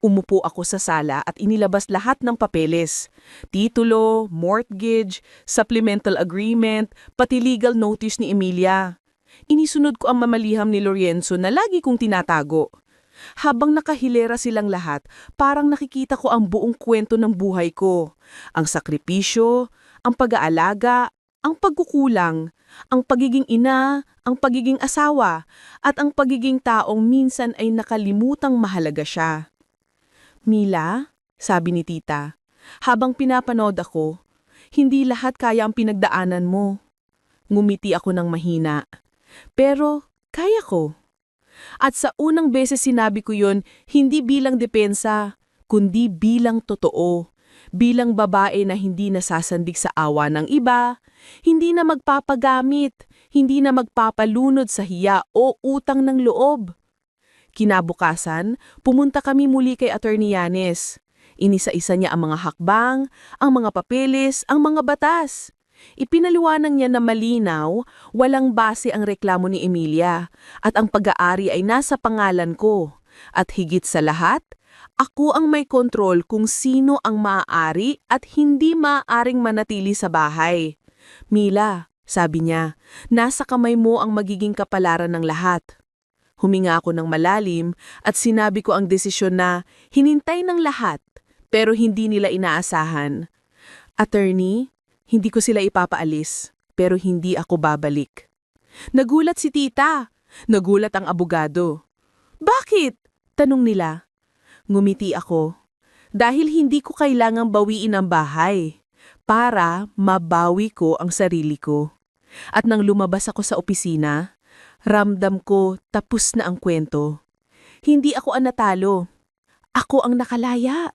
Umupo ako sa sala at inilabas lahat ng papeles. Titulo, mortgage, supplemental agreement, pati legal notice ni Emilia. Inisunod ko ang mamaliham ni Lorenzo na lagi kong tinatago. Habang nakahilera silang lahat, parang nakikita ko ang buong kwento ng buhay ko. Ang sakripisyo, ang pag-aalaga, ang pagkukulang, ang pagiging ina, ang pagiging asawa, at ang pagiging taong minsan ay nakalimutang mahalaga siya. Mila, sabi ni Tita, habang pinapanood ako, hindi lahat kaya ang pinagdaanan mo. Ngumiti ako ng mahina. Pero kaya ko. At sa unang beses sinabi ko yun, hindi bilang depensa, kundi bilang totoo. Bilang babae na hindi nasasandig sa awa ng iba, hindi na magpapagamit, hindi na magpapalunod sa hiya o utang ng loob. Kinabukasan, pumunta kami muli kay Attorney Yanes. Inisa-isa niya ang mga hakbang, ang mga papeles, ang mga batas. Ipinaliwanag niya na malinaw, walang base ang reklamo ni Emilia at ang pag-aari ay nasa pangalan ko. At higit sa lahat, ako ang may kontrol kung sino ang maaari at hindi maaaring manatili sa bahay. Mila, sabi niya, nasa kamay mo ang magiging kapalaran ng lahat. Huminga ako ng malalim at sinabi ko ang desisyon na hinintay ng lahat pero hindi nila inaasahan. Attorney, hindi ko sila ipapaalis, pero hindi ako babalik. Nagulat si Tita. Nagulat ang abogado. Bakit? Tanong nila. Ngumiti ako. Dahil hindi ko kailangang bawiin ang bahay para mabawi ko ang sarili ko. At nang lumabas ako sa opisina, ramdam ko tapos na ang kwento. Hindi ako ang natalo. Ako ang nakalaya.